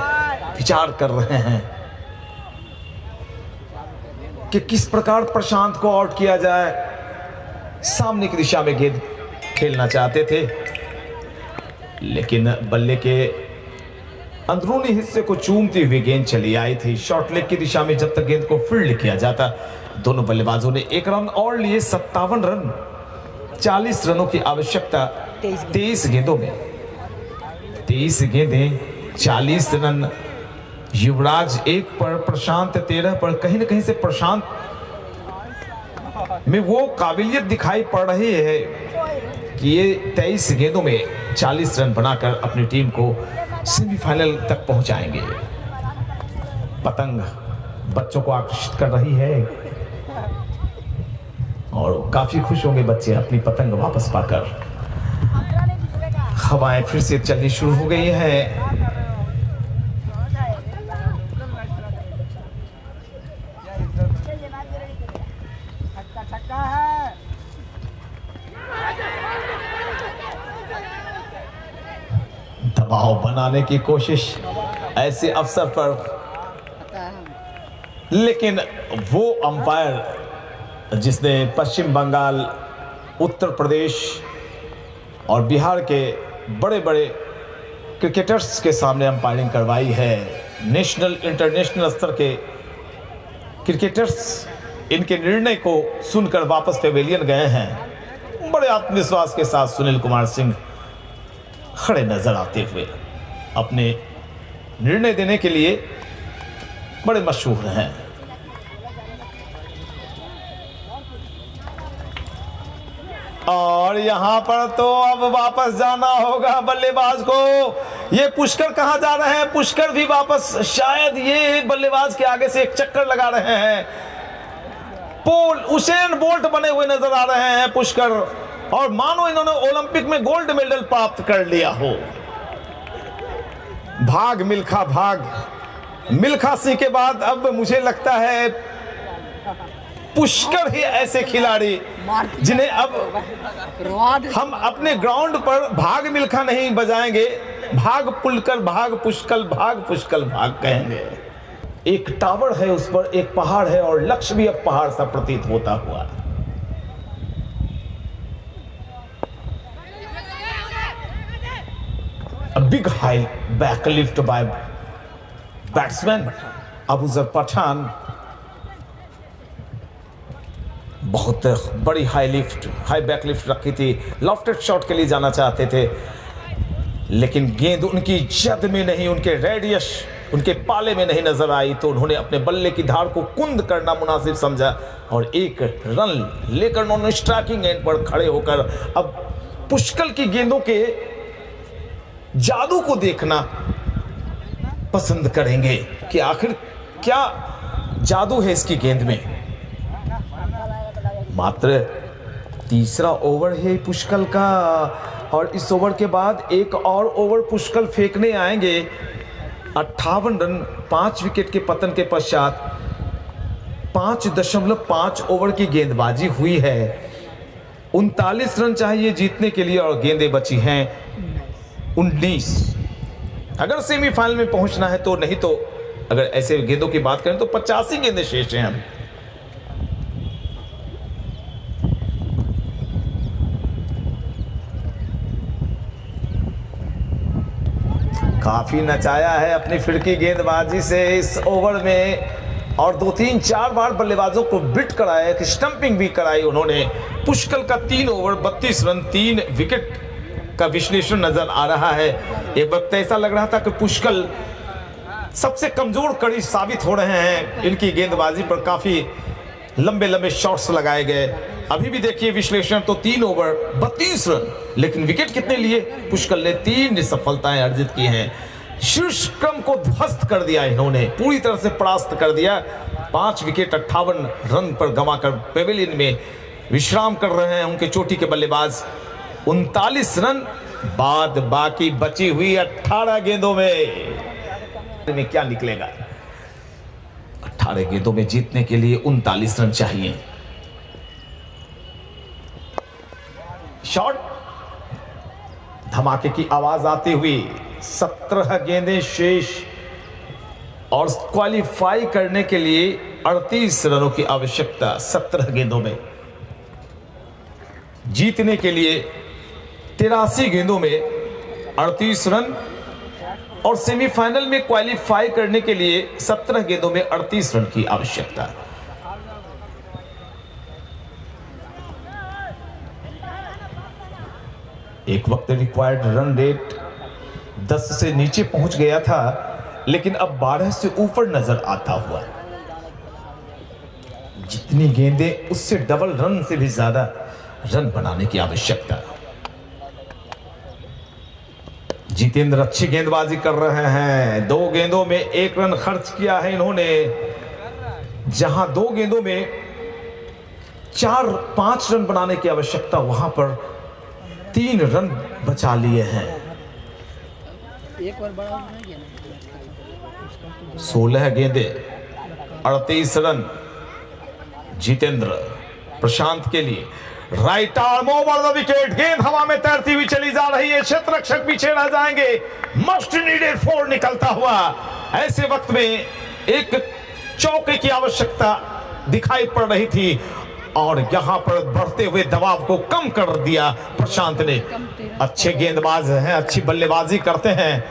विचार कर रहे हैं कि किस प्रकार प्रशांत को आउट किया जाए। सामने की दिशा में गेंद खेलना चाहते थे, लेकिन बल्ले के अंदरूनी हिस्से को चूमती हुई गेंद चली आई थी। शॉर्ट लेग की दिशा में जब तक गेंद को फील्ड किया जाता, दोनों बल्लेबाजों ने 1 रन और लिए। 57 रन, 40 रनों की आवश्यकता 23 गेंदों में। 23 गेंदें, 40 रन। युवराज 1 पर, प्रशांत 13 पर। कहीं ना कहीं से प्रशांत में वो काबिलियत दिखाई पड़ रही है कि ये 23 गेंदों में 40 रन बनाकर अपनी टीम को सेमीफाइनल तक पहुंचाएंगे। पतंग बच्चों को आकर्षित कर रही है और काफी खुश होंगे बच्चे अपनी पतंग वापस पाकर। हवाएं फिर से चलनी शुरू हो गई है। दबाव बनाने की कोशिश ऐसे अवसर पर, लेकिन वो अंपायर जिसने पश्चिम बंगाल, उत्तर प्रदेश और बिहार के बड़े बड़े क्रिकेटर्स के सामने अंपायरिंग करवाई है, नेशनल इंटरनेशनल स्तर के क्रिकेटर्स इनके निर्णय को सुनकर वापस पेवेलियन गए हैं। बड़े आत्मविश्वास के साथ सुनील कुमार सिंह खड़े नजर आते हुए अपने निर्णय देने के लिए बड़े मशहूर हैं। और यहां पर तो अब वापस जाना होगा बल्लेबाज को। ये पुष्कर कहां जा रहे हैं? पुष्कर भी वापस, शायद ये बल्लेबाज के आगे से एक चक्कर लगा रहे हैं। उसेन बोल्ट बने हुए नजर आ रहे हैं पुष्कर, और मानो इन्होंने ओलंपिक में गोल्ड मेडल प्राप्त कर लिया हो। भाग मिल्खा, भाग। मिल्खा सिंह के बाद अब मुझे लगता है पुष्कर ही ऐसे खिलाड़ी जिन्हें अब हम अपने ग्राउंड पर भाग मिल्खा नहीं बजाएंगे, भाग पुलकर, भाग पुष्कल, भाग पुष्कल, भाग कहेंगे। एक टावर है, उस पर एक पहाड़ है और लक्ष्य भी अब पहाड़ सा प्रतीत होता हुआ। A big high back lift by batsman Abuzar Pathan. बहुत बड़ी high lift, high back lift रखी थी, लॉफ्टेड शॉट के लिए जाना चाहते थे, लेकिन गेंद उनकी जद में नहीं, उनके रेडियस उनके पाले में नहीं नजर आई तो उन्होंने अपने बल्ले की धार को कुंद करना मुनासिब समझा और एक रन लेकर उन्होंने स्ट्राइकिंग एंड पर खड़े होकर अब पुष्कल की गेंदों के जादू को देखना पसंद करेंगे कि आखिर क्या जादू है इसकी गेंद में। मात्र तीसरा ओवर है पुष्कल का और इस ओवर के बाद एक और ओवर पुष्कल फेंकने आएंगे। 58 रन 5 विकेट के पतन के पश्चात 5.5 ओवर की गेंदबाजी हुई है। 39 रन चाहिए जीतने के लिए और गेंदें बची हैं 19। अगर सेमीफाइनल में पहुंचना है तो, नहीं तो अगर ऐसे गेंदों की बात करें तो 85 गेंदें शेष हैं अभी। काफी नचाया है अपनी फिरकी गेंदबाजी से इस ओवर में और 2-3-4 बार बल्लेबाजों को बिट कराया, एक स्टंपिंग भी कराई उन्होंने। पुष्कल का 3 ओवर 32 रन 3 विकेट का विश्लेषण नजर आ रहा है। एक वक्त ऐसा लग रहा था कि पुष्कल सबसे कमजोर कड़ी साबित हो रहे हैं। इनकी गेंदबाजी पर काफी लंबे लंबे शॉट्स लगाए गए। अभी भी देखिए विश्लेषण तो 3 ओवर 32 रन, लेकिन विकेट कितने लिए? पुष्कल ने 3 सफलताएं अर्जित की हैं। शीर्ष क्रम को ध्वस्त कर दिया इन्होंने, पूरी तरह से परास्त कर दिया। 5 विकेट 58 रन पर गंवाकर पेविलियन में विश्राम कर रहे हैं उनके चोटी के बल्लेबाज। 39 रन बाद बाकी बची हुई 18 गेंदों में क्या निकलेगा। 18 गेंदों में जीतने के लिए 39 रन चाहिए। शॉट, धमाके की आवाज आती हुई 17 गेंदें शेष और क्वालिफाई करने के लिए 38 रनों की आवश्यकता। 17 गेंदों में जीतने के लिए 83 गेंदों में 38 रन और सेमीफाइनल में क्वालिफाई करने के लिए 17 गेंदों में 38 रन की आवश्यकता। एक वक्त रिक्वायर्ड रन रेट 10 से नीचे पहुंच गया था, लेकिन अब 12 से ऊपर नजर आता हुआ। जितनी गेंदें उससे डबल रन से भी ज्यादा रन बनाने की आवश्यकता। जितेंद्र अच्छी गेंदबाजी कर रहे हैं। 2 गेंदों में 1 रन खर्च किया है इन्होंने, जहां 2 गेंदों में 4-5 रन बनाने की आवश्यकता, वहां पर 3 रन बचा लिए हैं। एक और बड़ा हो गया 16 गेंदें 38 रन जितेंद्र प्रशांत के लिए। Right arm over the wicket, गेंद हवा में तैरती हुई चली जा रही है। क्षेत्र रक्षक पीछे रह जाएंगे। मस्ट नीडेड 4 निकलता हुआ। ऐसे वक्त में एक चौके की आवश्यकता दिखाई पड़ रही थी और यहां पर बढ़ते हुए दबाव को कम कर दिया प्रशांत ने। अच्छे गेंदबाज हैं, अच्छी बल्लेबाजी करते हैं,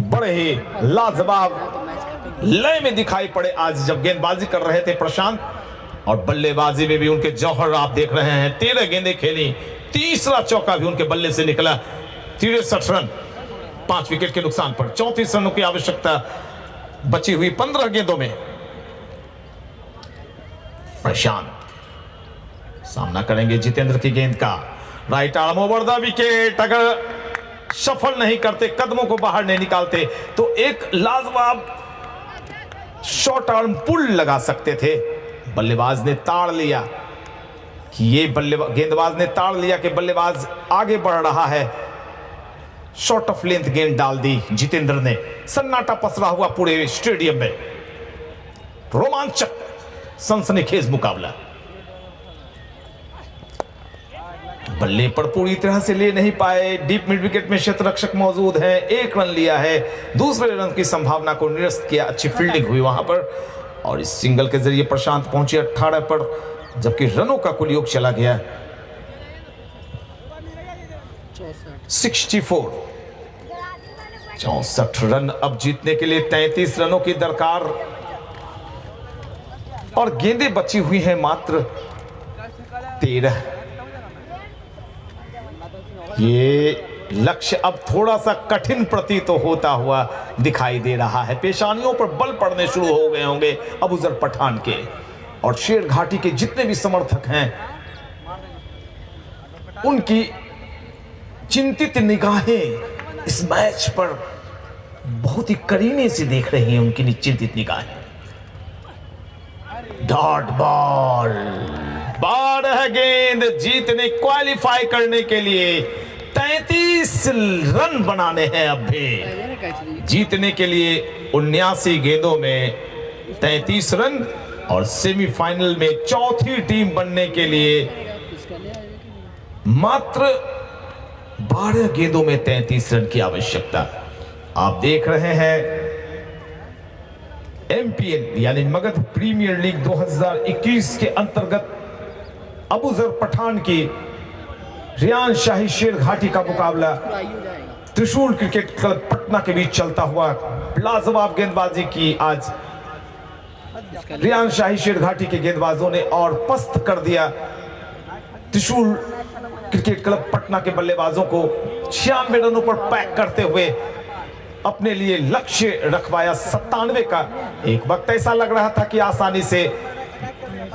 बड़े ही लाजवाब लय में दिखाई पड़े आज जब गेंदबाजी कर रहे थे प्रशांत। और बल्लेबाजी में भी उनके जौहर आप देख रहे हैं। 13 गेंदें खेली, तीसरा चौका भी उनके बल्ले से निकला। 63 रन 5 विकेट के नुकसान पर 34 रनों की आवश्यकता बची हुई 15 गेंदों में। प्रशांत सामना करेंगे जितेंद्र की गेंद का। Right arm over the wicket, अगर सफल नहीं करते, कदमों को बाहर नहीं निकालते तो एक लाजवाब शॉर्ट आर्म पुल लगा सकते थे। बल्लेबाज ने ताड़ लिया कि ये गेंदबाज ने ताड़ लिया कि बल्लेबाज आगे बढ़ रहा है। शॉर्ट ऑफ लेंथ गेंद डाल दी जितेंद्र ने। सन्नाटा पसरा हुआ पूरे स्टेडियम में। रोमांचक सनसनीखेज मुकाबला। बल्ले पर पूरी तरह से ले नहीं पाए। डीप मिड विकेट में क्षेत्र रक्षक मौजूद है। 1 रन लिया है, दूसरे रन की संभावना को निरस्त किया। अच्छी फील्डिंग हुई वहां पर और इस सिंगल के जरिए प्रशांत पहुंचे 18 पर, जबकि रनों का कुल योग चला गया 64। 64 रन अब जीतने के लिए 33 रनों की दरकार और गेंदें बची हुई हैं मात्र 13। ये लक्ष्य अब थोड़ा सा कठिन प्रतीत होता हुआ दिखाई दे रहा है। पेशानियों पर बल पड़ने शुरू हो गए होंगे अबूजर पठान के, और शेर घाटी के जितने भी समर्थक हैं उनकी चिंतित निगाहें इस मैच पर बहुत ही करीने से देख रही हैं। उनकी चिंतित निगाहें। डॉट बॉल, 12 गेंद जीतने क्वालिफाई करने के लिए 33 रन बनाने हैं। अब भी जीतने के लिए 79 गेंदों में 33 रन, और सेमीफाइनल में चौथी टीम बनने के लिए मात्र 12 गेंदों में 33 रन की आवश्यकता। आप देख रहे हैं एमपीएल यानी मगध प्रीमियर लीग 2021 के अंतर्गत अबूजर पठान की रियान शाही शेर घाटी का मुकाबला त्रिशूल क्रिकेट क्लब पटना के बीच चलता हुआ। लाजवाब गेंदबाजी की आज रियान शाही शेर घाटी के गेंदबाजों ने, और पस्त कर दिया त्रिशूल क्रिकेट क्लब पटना के बल्लेबाजों को। 96 रनों पर पैक करते हुए अपने लिए लक्ष्य रखवाया 97 का। एक वक्त ऐसा लग रहा था कि आसानी से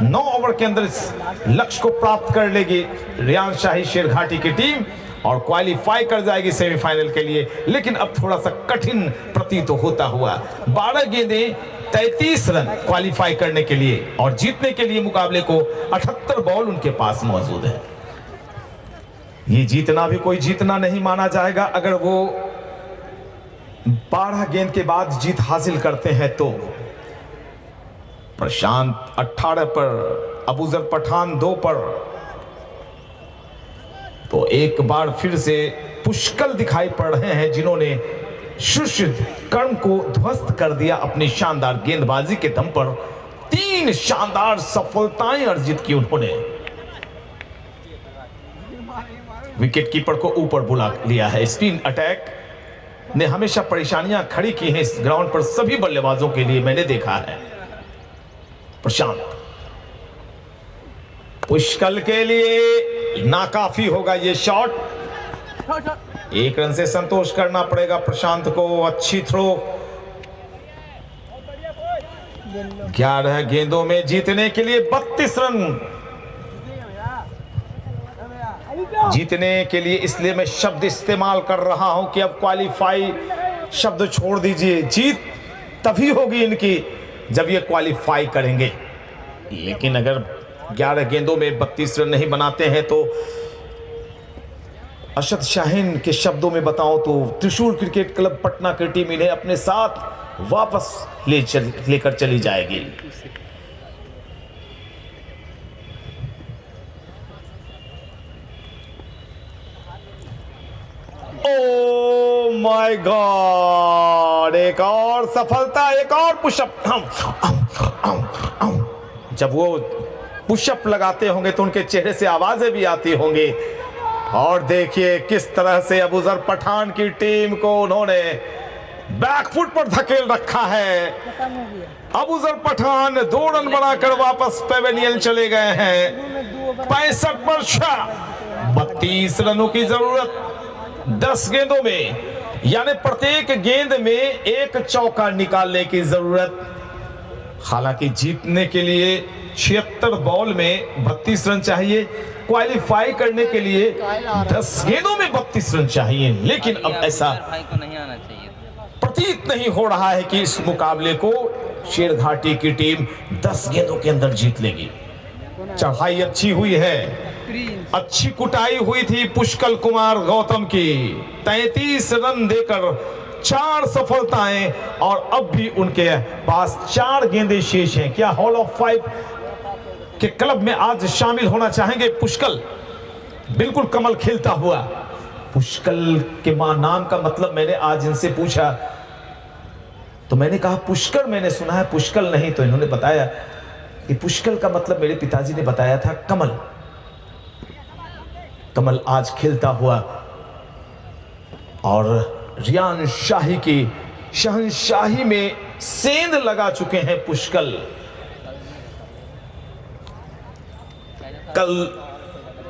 9 ओवर के अंदर इस लक्ष्य को प्राप्त कर लेगी रियान शाही शेर घाटी की टीम और क्वालिफाई कर जाएगी सेमीफाइनल के लिए, लेकिन अब थोड़ा सा कठिन प्रतीत होता हुआ। 12 गेंदें 33 रन क्वालिफाई करने के लिए, और जीतने के लिए मुकाबले को 78 बॉल उनके पास मौजूद है। ये जीतना भी कोई जीतना नहीं माना जाएगा। अगर वो 12 गेंद के बाद जीत हासिल करते हैं तो प्रशांत 18 पर, अबूजर पठान 2 पर, तो एक बार फिर से पुष्कल दिखाई पड़ रहे हैं जिन्होंने शिष्य कर्म को ध्वस्त कर दिया अपनी शानदार गेंदबाजी के दम पर। 3 शानदार सफलताएं अर्जित की उन्होंने। विकेट कीपर को ऊपर बुला लिया है। स्पिन अटैक ने हमेशा परेशानियां खड़ी की हैं इस ग्राउंड पर सभी बल्लेबाजों के लिए, मैंने देखा है। प्रशांत पुष्कल के लिए नाकाफी होगा ये शॉट। 1 रन से संतोष करना पड़ेगा प्रशांत को। अच्छी थ्रो। 11 गेंदों में जीतने के लिए 32 रन। जीतने के लिए इसलिए मैं शब्द इस्तेमाल कर रहा हूं कि अब क्वालिफाई शब्द छोड़ दीजिए। जीत तभी होगी इनकी जब ये क्वालिफाई करेंगे, लेकिन अगर 11 गेंदों में 32 रन नहीं बनाते हैं तो अशद शाहीन के शब्दों में बताऊं तो त्रिशूल क्रिकेट क्लब पटना की टीम इन्हें अपने साथ वापस लेकर चली जाएगी। ओ माय गॉड, एक और सफलता, एक और पुशअप। जब वो पुशअप लगाते होंगे तो उनके चेहरे से आवाजें भी आती होंगी। और देखिए किस तरह से अबूजर पठान की टीम को उन्होंने बैकफुट पर धकेल रखा है। अबूजर पठान 2 रन बनाकर वापस पेवेलियन चले गए हैं। 65 पर 32 रनों की जरूरत 10 गेंदों में, यानी प्रत्येक गेंद में 1 चौका निकालने की जरूरत। हालांकि जीतने के लिए 76 बॉल में 32 रन चाहिए, क्वालिफाई करने के लिए 10 गेंदों में 32 रन चाहिए, लेकिन अब ऐसा नहीं आना चाहिए। प्रतीत नहीं हो रहा है कि इस मुकाबले को शेर घाटी की टीम 10 गेंदों के अंदर जीत लेगी। चढ़ाई अच्छी हुई है, अच्छी कुटाई हुई थी पुष्कल कुमार गौतम की। 33 रन देकर 4 सफलताएं, और अब भी उनके पास 4 गेंदें शेष हैं। क्या हॉल ऑफ 5 के क्लब में आज शामिल होना चाहेंगे पुष्कल? बिल्कुल कमल खिलता हुआ। पुष्कल के नाम का मतलब मैंने आज इनसे पूछा तो मैंने कहा पुष्कर, मैंने सुना है पुष्कल नहीं, तो इन्होंने बताया कि पुष्कल का मतलब मेरे पिताजी ने बताया था कमल। कमल आज खिलता हुआ, और रियान शाही की शहंशाही में सेंध लगा चुके हैं पुष्कल। कल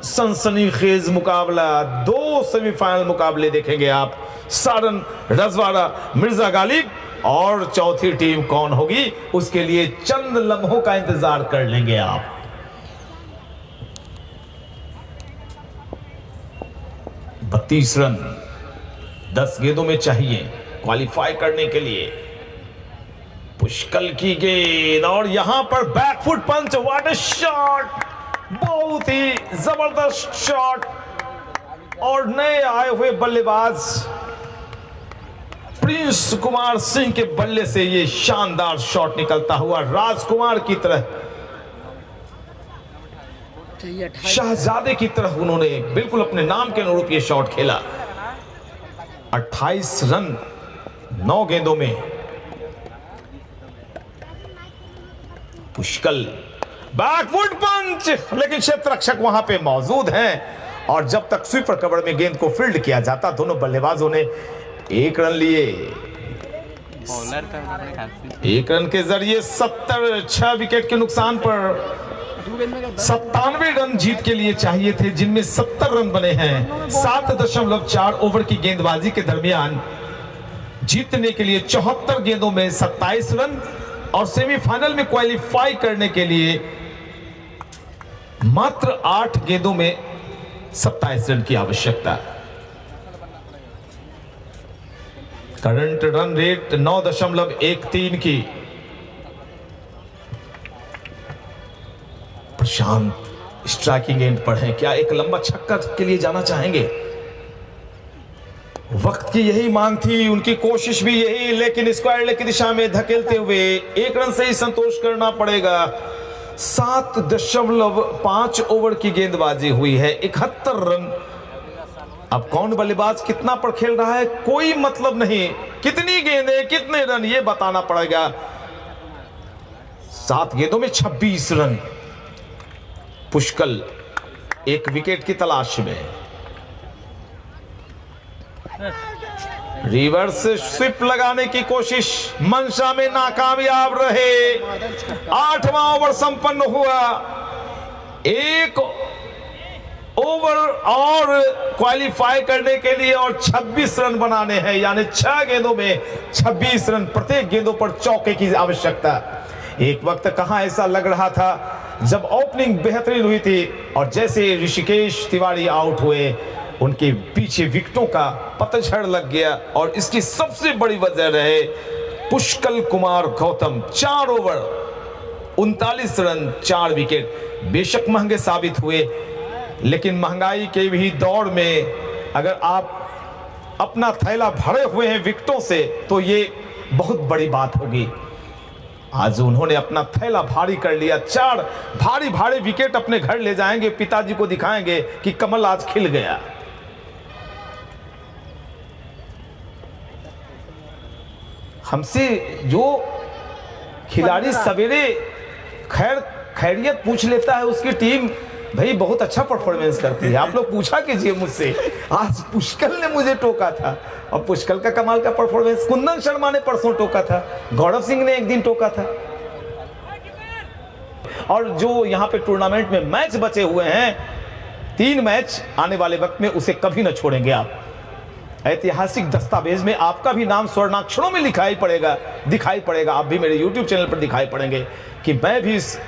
सनसनीखेज मुकाबला, 2 दो सेमीफाइनल मुकाबले देखेंगे आप, सारन रजवाड़ा मिर्जा गालिब, और चौथी टीम कौन होगी उसके लिए चंद लम्हों का इंतजार कर लेंगे आप। बत्तीस रन 10 गेंदों में चाहिए क्वालिफाई करने के लिए। पुष्कल की गेंद और यहां पर back foot punch, what a shot, बहुत ही जबरदस्त शॉट। और नए आए हुए बल्लेबाज प्रिंस कुमार सिंह के बल्ले से ये शानदार शॉट निकलता हुआ राजकुमार की तरह, शहजादे की तरह उन्होंने बिल्कुल अपने नाम के अनुरूप ये शॉट खेला। 28 रन 9 गेंदों में। पुष्कल बैकफुट पंच, लेकिन क्षेत्र रक्षक वहां पे मौजूद हैं और जब तक स्वीपर कवर में गेंद को फील्ड किया जाता, दोनों बल्लेबाजों ने 1 रन लिए। एक रन के जरिए 6 विकेट के नुकसान पर 97 रन जीत के लिए चाहिए थे, जिनमें 70 रन बने हैं। 7.4 ओवर की गेंदबाजी के दरमियान जीतने के लिए 74 गेंदों में 27 रन और सेमीफाइनल में क्वालिफाई करने के लिए मात्र 8 गेंदों में 27 रन की आवश्यकता। करंट रन रेट 9.13 की। प्रशांत स्ट्राइकिंग एंड पर है, क्या एक लंबा छक्का के लिए जाना चाहेंगे? वक्त की यही मांग थी, उनकी कोशिश भी यही, लेकिन स्क्वायर लेग की दिशा में धकेलते हुए 1 रन से ही संतोष करना पड़ेगा। 7.5 ओवर की गेंदबाजी हुई है, 71 रन। अब कौन बल्लेबाज कितना पर खेल रहा है कोई मतलब नहीं, कितनी गेंदें कितने रन ये बताना पड़ेगा। 7 गेंदों में 26 रन। पुष्कल 1 विकेट की तलाश में। रिवर्स स्विप लगाने की कोशिश मंशा में नाकामयाब रहे। 8वां ओवर संपन्न हुआ। 1 ओवर और क्वालिफाई करने के लिए और 26 रन बनाने हैं, यानी 6 गेंदों में 26 रन, प्रत्येक गेंदों पर चौके की आवश्यकता। एक वक्त कहां ऐसा लग रहा था जब ओपनिंग बेहतरीन हुई थी और जैसे ऋषिकेश तिवारी आउट हुए उनके पीछे विकेटों का पतझड़ लग गया और इसकी सबसे बड़ी वजह रहे Pushkal Kumar Gautam. 4 over 39 run 4 wicket. बेशक महंगे साबित हुए, लेकिन महंगाई के भी दौर में अगर आप अपना थैला भरे हुए हैं विकेटों से तो ये बहुत बड़ी बात होगी। आज उन्होंने अपना थैला भारी कर लिया। 4 भारी भारी विकेट अपने घर ले जाएंगे, पिताजी को दिखाएंगे कि कमल आज खिल गया। हमसे जो खिलाड़ी सवेरे खैरियत पूछ लेता है उसकी टीम भाई बहुत अच्छा परफॉर्मेंस करती है, आप लोग पूछा कीजिए मुझसे। आज पुष्कल ने मुझे टोका था और पुष्कल का कमाल का परफॉर्मेंस। कुंदन शर्मा ने परसों टोका था, गौरव सिंह ने एक दिन टोका था। और जो यहाँ पे टूर्नामेंट में मैच बचे हुए हैं 3 मैच, आने वाले वक्त में उसे कभी न छोड़ेंगे आप। ऐतिहासिक दस्तावेज में आपका भी नाम स्वर्णाक्षरों में दिखाई पड़ेगा। आप भी मेरे YouTube चैनल पर दिखाई पड़ेंगे कि मैं भी इस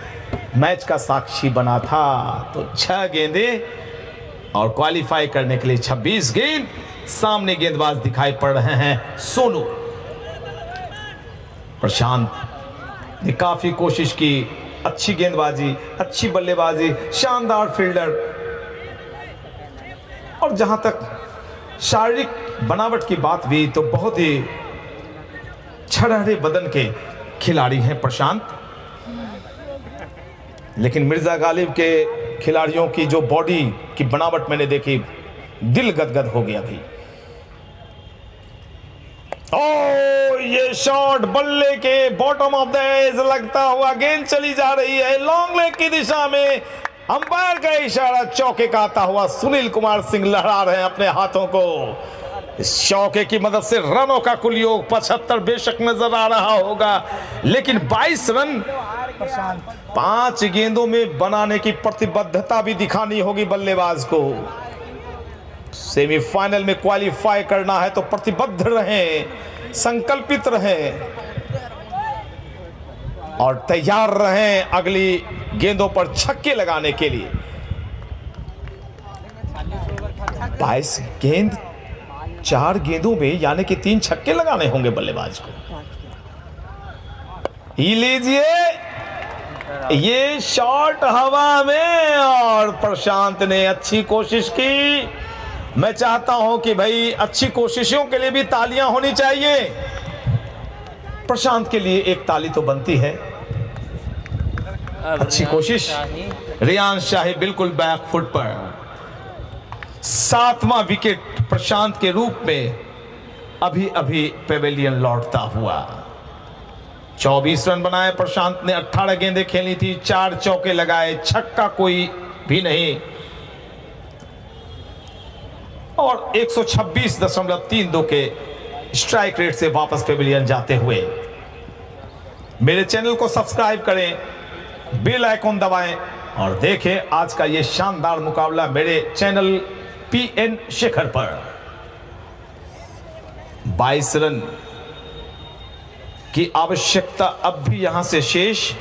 मैच का साक्षी बना था। तो 6 गेंदें और क्वालिफाई करने के लिए 26 गेंद। सामने गेंदबाज दिखाई पड़ रहे हैं सोनू। प्रशांत ने काफी कोशिश की, अच्छी गेंदबाजी, अच्छी बल्लेबाजी, शानदार फील्डर। और जहां तक शारीरिक बनावट की बात हुई तो बहुत ही छड़हरे बदन के खिलाड़ी हैं प्रशांत, लेकिन मिर्जा गालिब के खिलाड़ियों की जो बॉडी की बनावट मैंने देखी, दिल गदगद हो गया भी। ओ ये शॉट बल्ले के बॉटम ऑफ द एज लगता हुआ गेंद चली जा रही है लॉन्ग लेग की दिशा में। अंपायर का इशारा चौके का आता हुआ सुनील कुमार सिंह लहरा रहे हैं अपने हाथों को। इस चौके की मदद से रनों का कुल योग 75 बेशक नजर आ रहा होगा, लेकिन 22 रन 5 गेंदों में बनाने की प्रतिबद्धता भी दिखानी होगी बल्लेबाज को। सेमीफाइनल में क्वालिफाई करना है तो प्रतिबद्ध रहें, संकल्पित रहें और तैयार रहें अगली गेंदों पर छक्के लगाने के लिए। 22 गेंद 4 गेंदों में, यानी कि 3 छक्के लगाने होंगे बल्लेबाज को। ही लीजिए, ये शॉट हवा में और प्रशांत ने अच्छी कोशिश की। मैं चाहता हूं कि भाई अच्छी कोशिशों के लिए भी तालियां होनी चाहिए। प्रशांत के लिए एक ताली तो बनती है। अच्छी कोशिश। रियान शाही बिल्कुल बैकफुट पर। 7वां विकेट प्रशांत के रूप में अभी अभी पेवेलियन लौटता हुआ। 24 रन बनाए प्रशांत ने। 18 गेंदें खेली थी, 4 चौके लगाए, छक्का कोई भी नहीं और 126.32 के स्ट्राइक रेट से वापस पेवेलियन जाते हुए। मेरे चैनल को सब्सक्राइब करें, बेल आइकॉन दबाएं और देखें आज का ये शानदार मुकाबला मेरे चैनल PN शेखर पर। 22 रन की आवश्यकता अब भी यहां से शेष।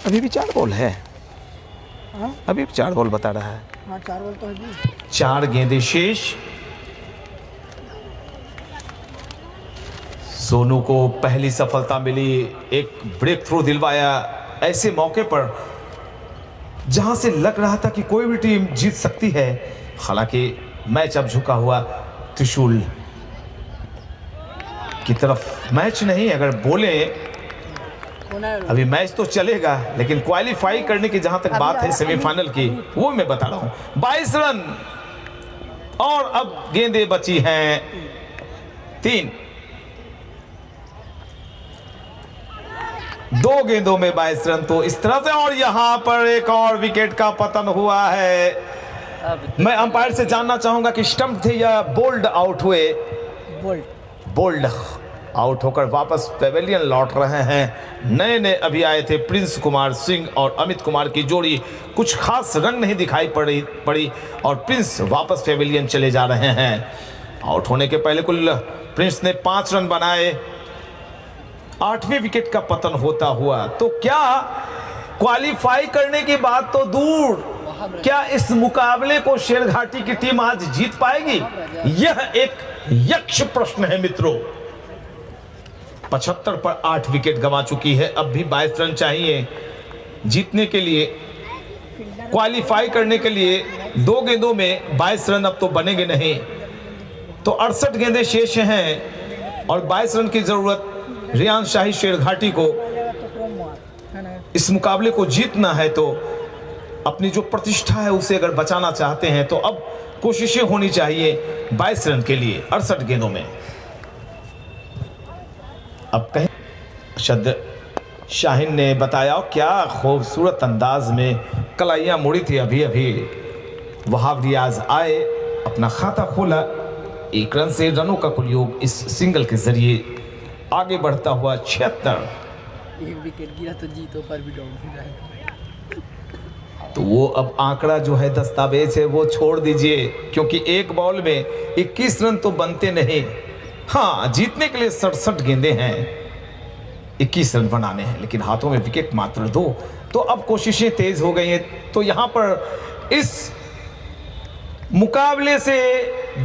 अभी भी 4 बॉल है, अभी भी 4 बॉल बता रहा है। हाँ 4 बॉल तो है जी। 4 गेंदें शेष। सोनू को पहली सफलता मिली, एक ब्रेक थ्रू दिलवाया ऐसे मौके पर जहां से लग रहा था कि कोई भी टीम जीत सकती है। हालांकि मैच अब झुका हुआ त्रिशूल की तरफ। मैच नहीं, अगर बोले अभी मैच तो चलेगा, लेकिन क्वालिफाई करने की जहां तक बात है सेमीफाइनल की, वो मैं बता रहा हूं। 22 रन और अब गेंदें बची हैं 3। 2 गेंदों में 22 रन तो इस तरह से, और यहां पर एक और विकेट का पतन हुआ है। मैं अंपायर से जानना चाहूंगा कि स्टंप थे या बोल्ड आउट हुए। बोल्ड आउट होकर वापस पेवेलियन लौट रहे हैं। नए अभी आए थे प्रिंस कुमार सिंह और अमित कुमार की जोड़ी। कुछ खास रंग नहीं दिखाई पड़ी और प्रिंस वापस पेवेलियन चले जा रहे हैं। आउट होने के पहले कुल प्रिंस ने 5 रन बनाए। 8वें विकेट का पतन होता हुआ तो क्या क्वालिफाई करने की बात तो दूर, क्या इस मुकाबले को शेरघाटी की टीम आज जीत पाएगी? यह एक यक्ष प्रश्न है मित्रों। 75 पर 8 विकेट गंवा चुकी है। अब भी 22 रन चाहिए जीतने के लिए, क्वालिफाई करने के लिए। 2 गेंदों में 22 रन अब तो बनेंगे नहीं, तो 68 गेंदें शेष हैं और 22 रन की जरूरत रियान शाही शेरघाटी को। इस मुकाबले को जीतना है तो अपनी जो प्रतिष्ठा है उसे अगर बचाना चाहते हैं तो अब कोशिशें होनी चाहिए 22 रन के लिए 68 गेंदों में। अब कहीं शद शाहीन ने बताया क्या खूबसूरत अंदाज में कलाइयां मुड़ी थी। अभी अभी वहाब रियाज आए, अपना खाता खोला। 1 रन से रनों का कुल योग इस सिंगल के जरिए आगे बढ़ता हुआ 76। 1 विकेट गिरा तो जीतो पर भी डाउन हो जाएगा। तो वो अब आंकड़ा जो है, दस्तावेज है, वो छोड़ दीजिए, क्योंकि एक बॉल में 21 रन तो बनते नहीं। हाँ, जीतने के लिए 67 गेंदें हैं, 21 रन बनाने हैं, लेकिन हाथों में विकेट मात्र 2। तो अब कोशिशें तेज हो गई हैं। तो यहां पर इस मुकाबले से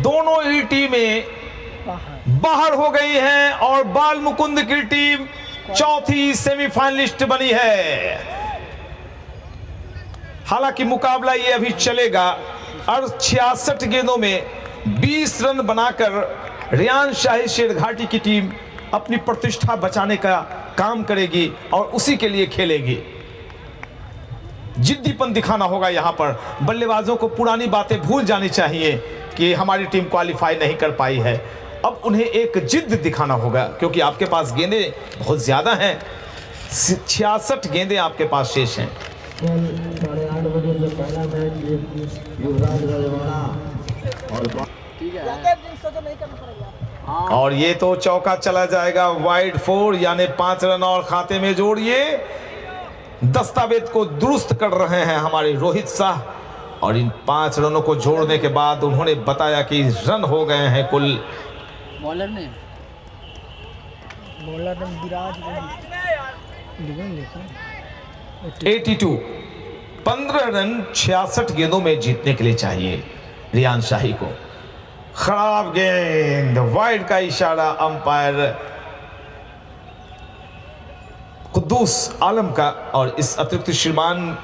दोनों ही टीमें बाहर हो गई हैं और बाल मुकुंद की टीम चौथी सेमीफाइनलिस्ट बनी है। हालांकि मुकाबला ये अभी चलेगा और 66 गेंदों में 20 रन बनाकर रियान शाही शेरघाटी की टीम अपनी प्रतिष्ठा बचाने का काम करेगी और उसी के लिए खेलेगी। जिद्दीपन दिखाना होगा यहां पर। बल्लेबाजों को पुरानी बातें भूल जानी चाहिए कि हमारी टीम क्वालिफाई नहीं कर पाई है। अब उन्हें एक जिद्द दिखाना होगा, क्योंकि आपके पास गेंदें बहुत ज्यादा हैं। 66 गेंदें आपके पास शेष हैं। और ये तो चौका चला जाएगा, वाइड 4 यानी 5 रन और खाते में जोड़िए। दस्तावेज को दुरुस्त कर रहे हैं हमारे रोहित शाह और इन 5 रनों को जोड़ने के बाद उन्होंने बताया कि रन हो गए हैं कुल बॉलर ने बॉलर विराज 82। 15 रन 66 गेंदों में जीतने के लिए चाहिए रियान शाही को। खराब गेंद, वाइड का इशारा अंपायर कुद्दूस आलम का, और इस अतिरिक्त श्रीमान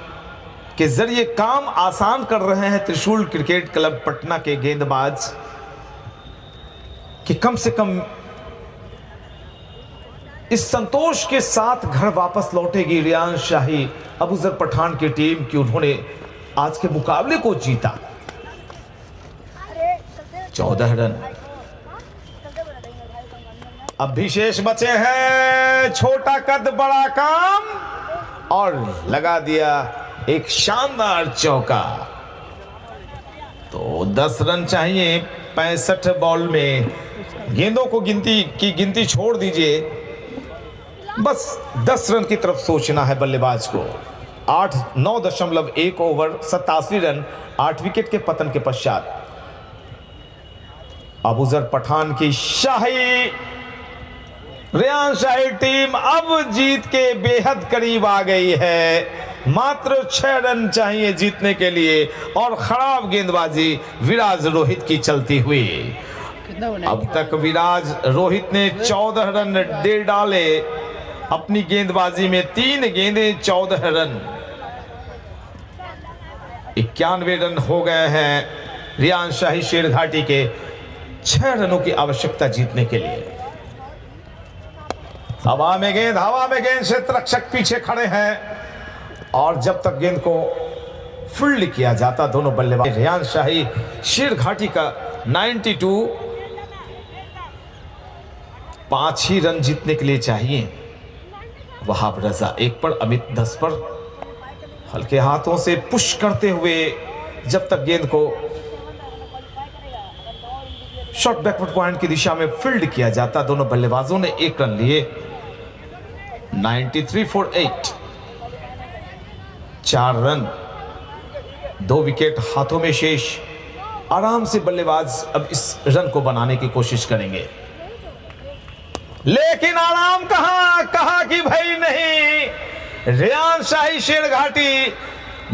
के जरिए काम आसान कर रहे हैं त्रिशूल क्रिकेट क्लब पटना के गेंदबाज कि कम से कम इस संतोष के साथ घर वापस लौटेगी रियान शाही अबूजर पठान की टीम कि उन्होंने आज के मुकाबले को जीता। 14 रन अब भी शेष बचे हैं। छोटा कद बड़ा काम, और लगा दिया एक शानदार चौका। तो 10 रन चाहिए 65 बॉल में। गेंदों को गिनती छोड़ दीजिए, बस 10 रन की तरफ सोचना है बल्लेबाज को। 9.1 ओवर 87 रन 8 विकेट के पतन के पश्चात अबूजर पठान की शाही रियान शाही टीम अब जीत के बेहद करीब आ गई है। मात्र 6 रन चाहिए जीतने के लिए, और खराब गेंदबाजी विराज रोहित की चलती हुई। अब तक विराज रोहित ने 14 रन दे डाले अपनी गेंदबाजी में। 3 गेंदें 14 रन, 91 रन हो गए हैं रियान शाही शेरघाटी के। 6 रनों की आवश्यकता जीतने के लिए। हवा में गेंद क्षेत्ररक्षक पीछे खड़े हैं, और जब तक गेंद को फील्ड किया जाता दोनों बल्लेबाज। रियान शाही शेरघाटी का 92, 5 ही रन जीतने के लिए चाहिए। वहाब रजा 1 पर, अमित 10 पर। हल्के हाथों से पुश करते हुए जब तक गेंद को शॉर्ट बैकवर्ड पॉइंट की दिशा में फील्ड किया जाता दोनों बल्लेबाजों ने 1 रन लिए। 93 for 8, 4 रन, 2 विकेट हाथों में शेष। आराम से बल्लेबाज अब इस रन को बनाने की कोशिश करेंगे, लेकिन आराम कहा कि भाई नहीं। रियान शाही शेरघाटी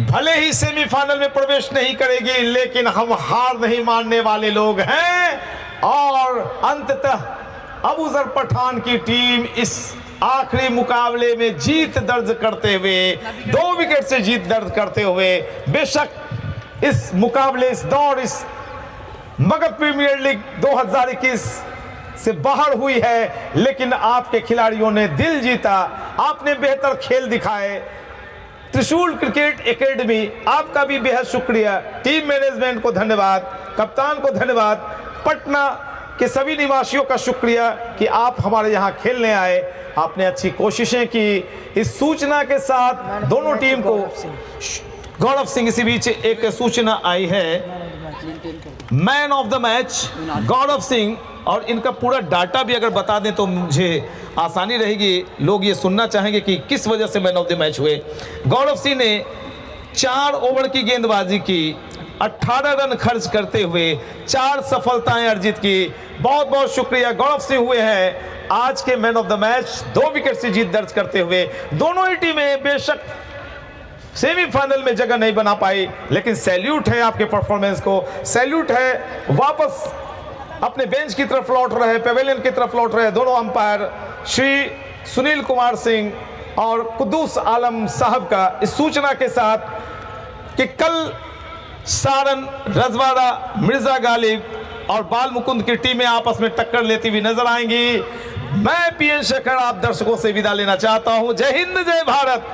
भले ही सेमीफाइनल में प्रवेश नहीं करेगी, लेकिन हम हार नहीं मानने वाले लोग हैं। और अंततः अबूजर पठान की टीम इस आखिरी मुकाबले में जीत दर्ज करते हुए, 2 विकेट से जीत दर्ज करते हुए, बेशक इस मुकाबले, इस दौर, इस मगध प्रीमियर लीग 2021 से बाहर हुई है, लेकिन आपके खिलाड़ियों ने दिल जीता, आपने बेहतर खेल दिखाए। त्रिशूल क्रिकेट एकेडमी आपका भी बेहद शुक्रिया। टीम मैनेजमेंट को धन्यवाद, कप्तान को धन्यवाद, पटना के सभी निवासियों का शुक्रिया कि आप हमारे यहाँ खेलने आए। आपने अच्छी कोशिशें की। इस सूचना के साथ दोनों टीम को गौरव सिंह, इसी बीच एक सूचना आई है, man of the match Gaurav Singh, और इनका पूरा डाटा भी अगर बता दें तो मुझे आसानी रहेगी। लोग ये सुनना चाहेंगे कि किस वजह से मैन ऑफ द मैच हुए। गौरव सिंह ने 4 ओवर की गेंदबाजी की, 18 रन खर्च करते हुए 4 सफलताएं अर्जित की। बहुत बहुत शुक्रिया, गौरव सिंह हुए हैं आज के man of the match, 2 wicket से जीत दर्ज करते हुए। दोनों ही टीमें बेशक सेमीफाइनल में जगह नहीं बना पाई, लेकिन सैल्यूट है आपके परफॉर्मेंस को, सैल्यूट है। वापस अपने बेंच की तरफ लौट रहे, पेवेलियन की तरफ लौट रहे दोनों अंपायर श्री सुनील कुमार सिंह और कुद्दूस आलम साहब का, इस सूचना के साथ कि कल सारन, रजवाड़ा, मिर्जा गालिब और बाल मुकुंद की टीमें आपस में टक्कर लेती हुई नजर आएंगी। मैं पीएन शेखर आप दर्शकों से विदा लेना चाहता हूं। जय हिंद, जय भारत।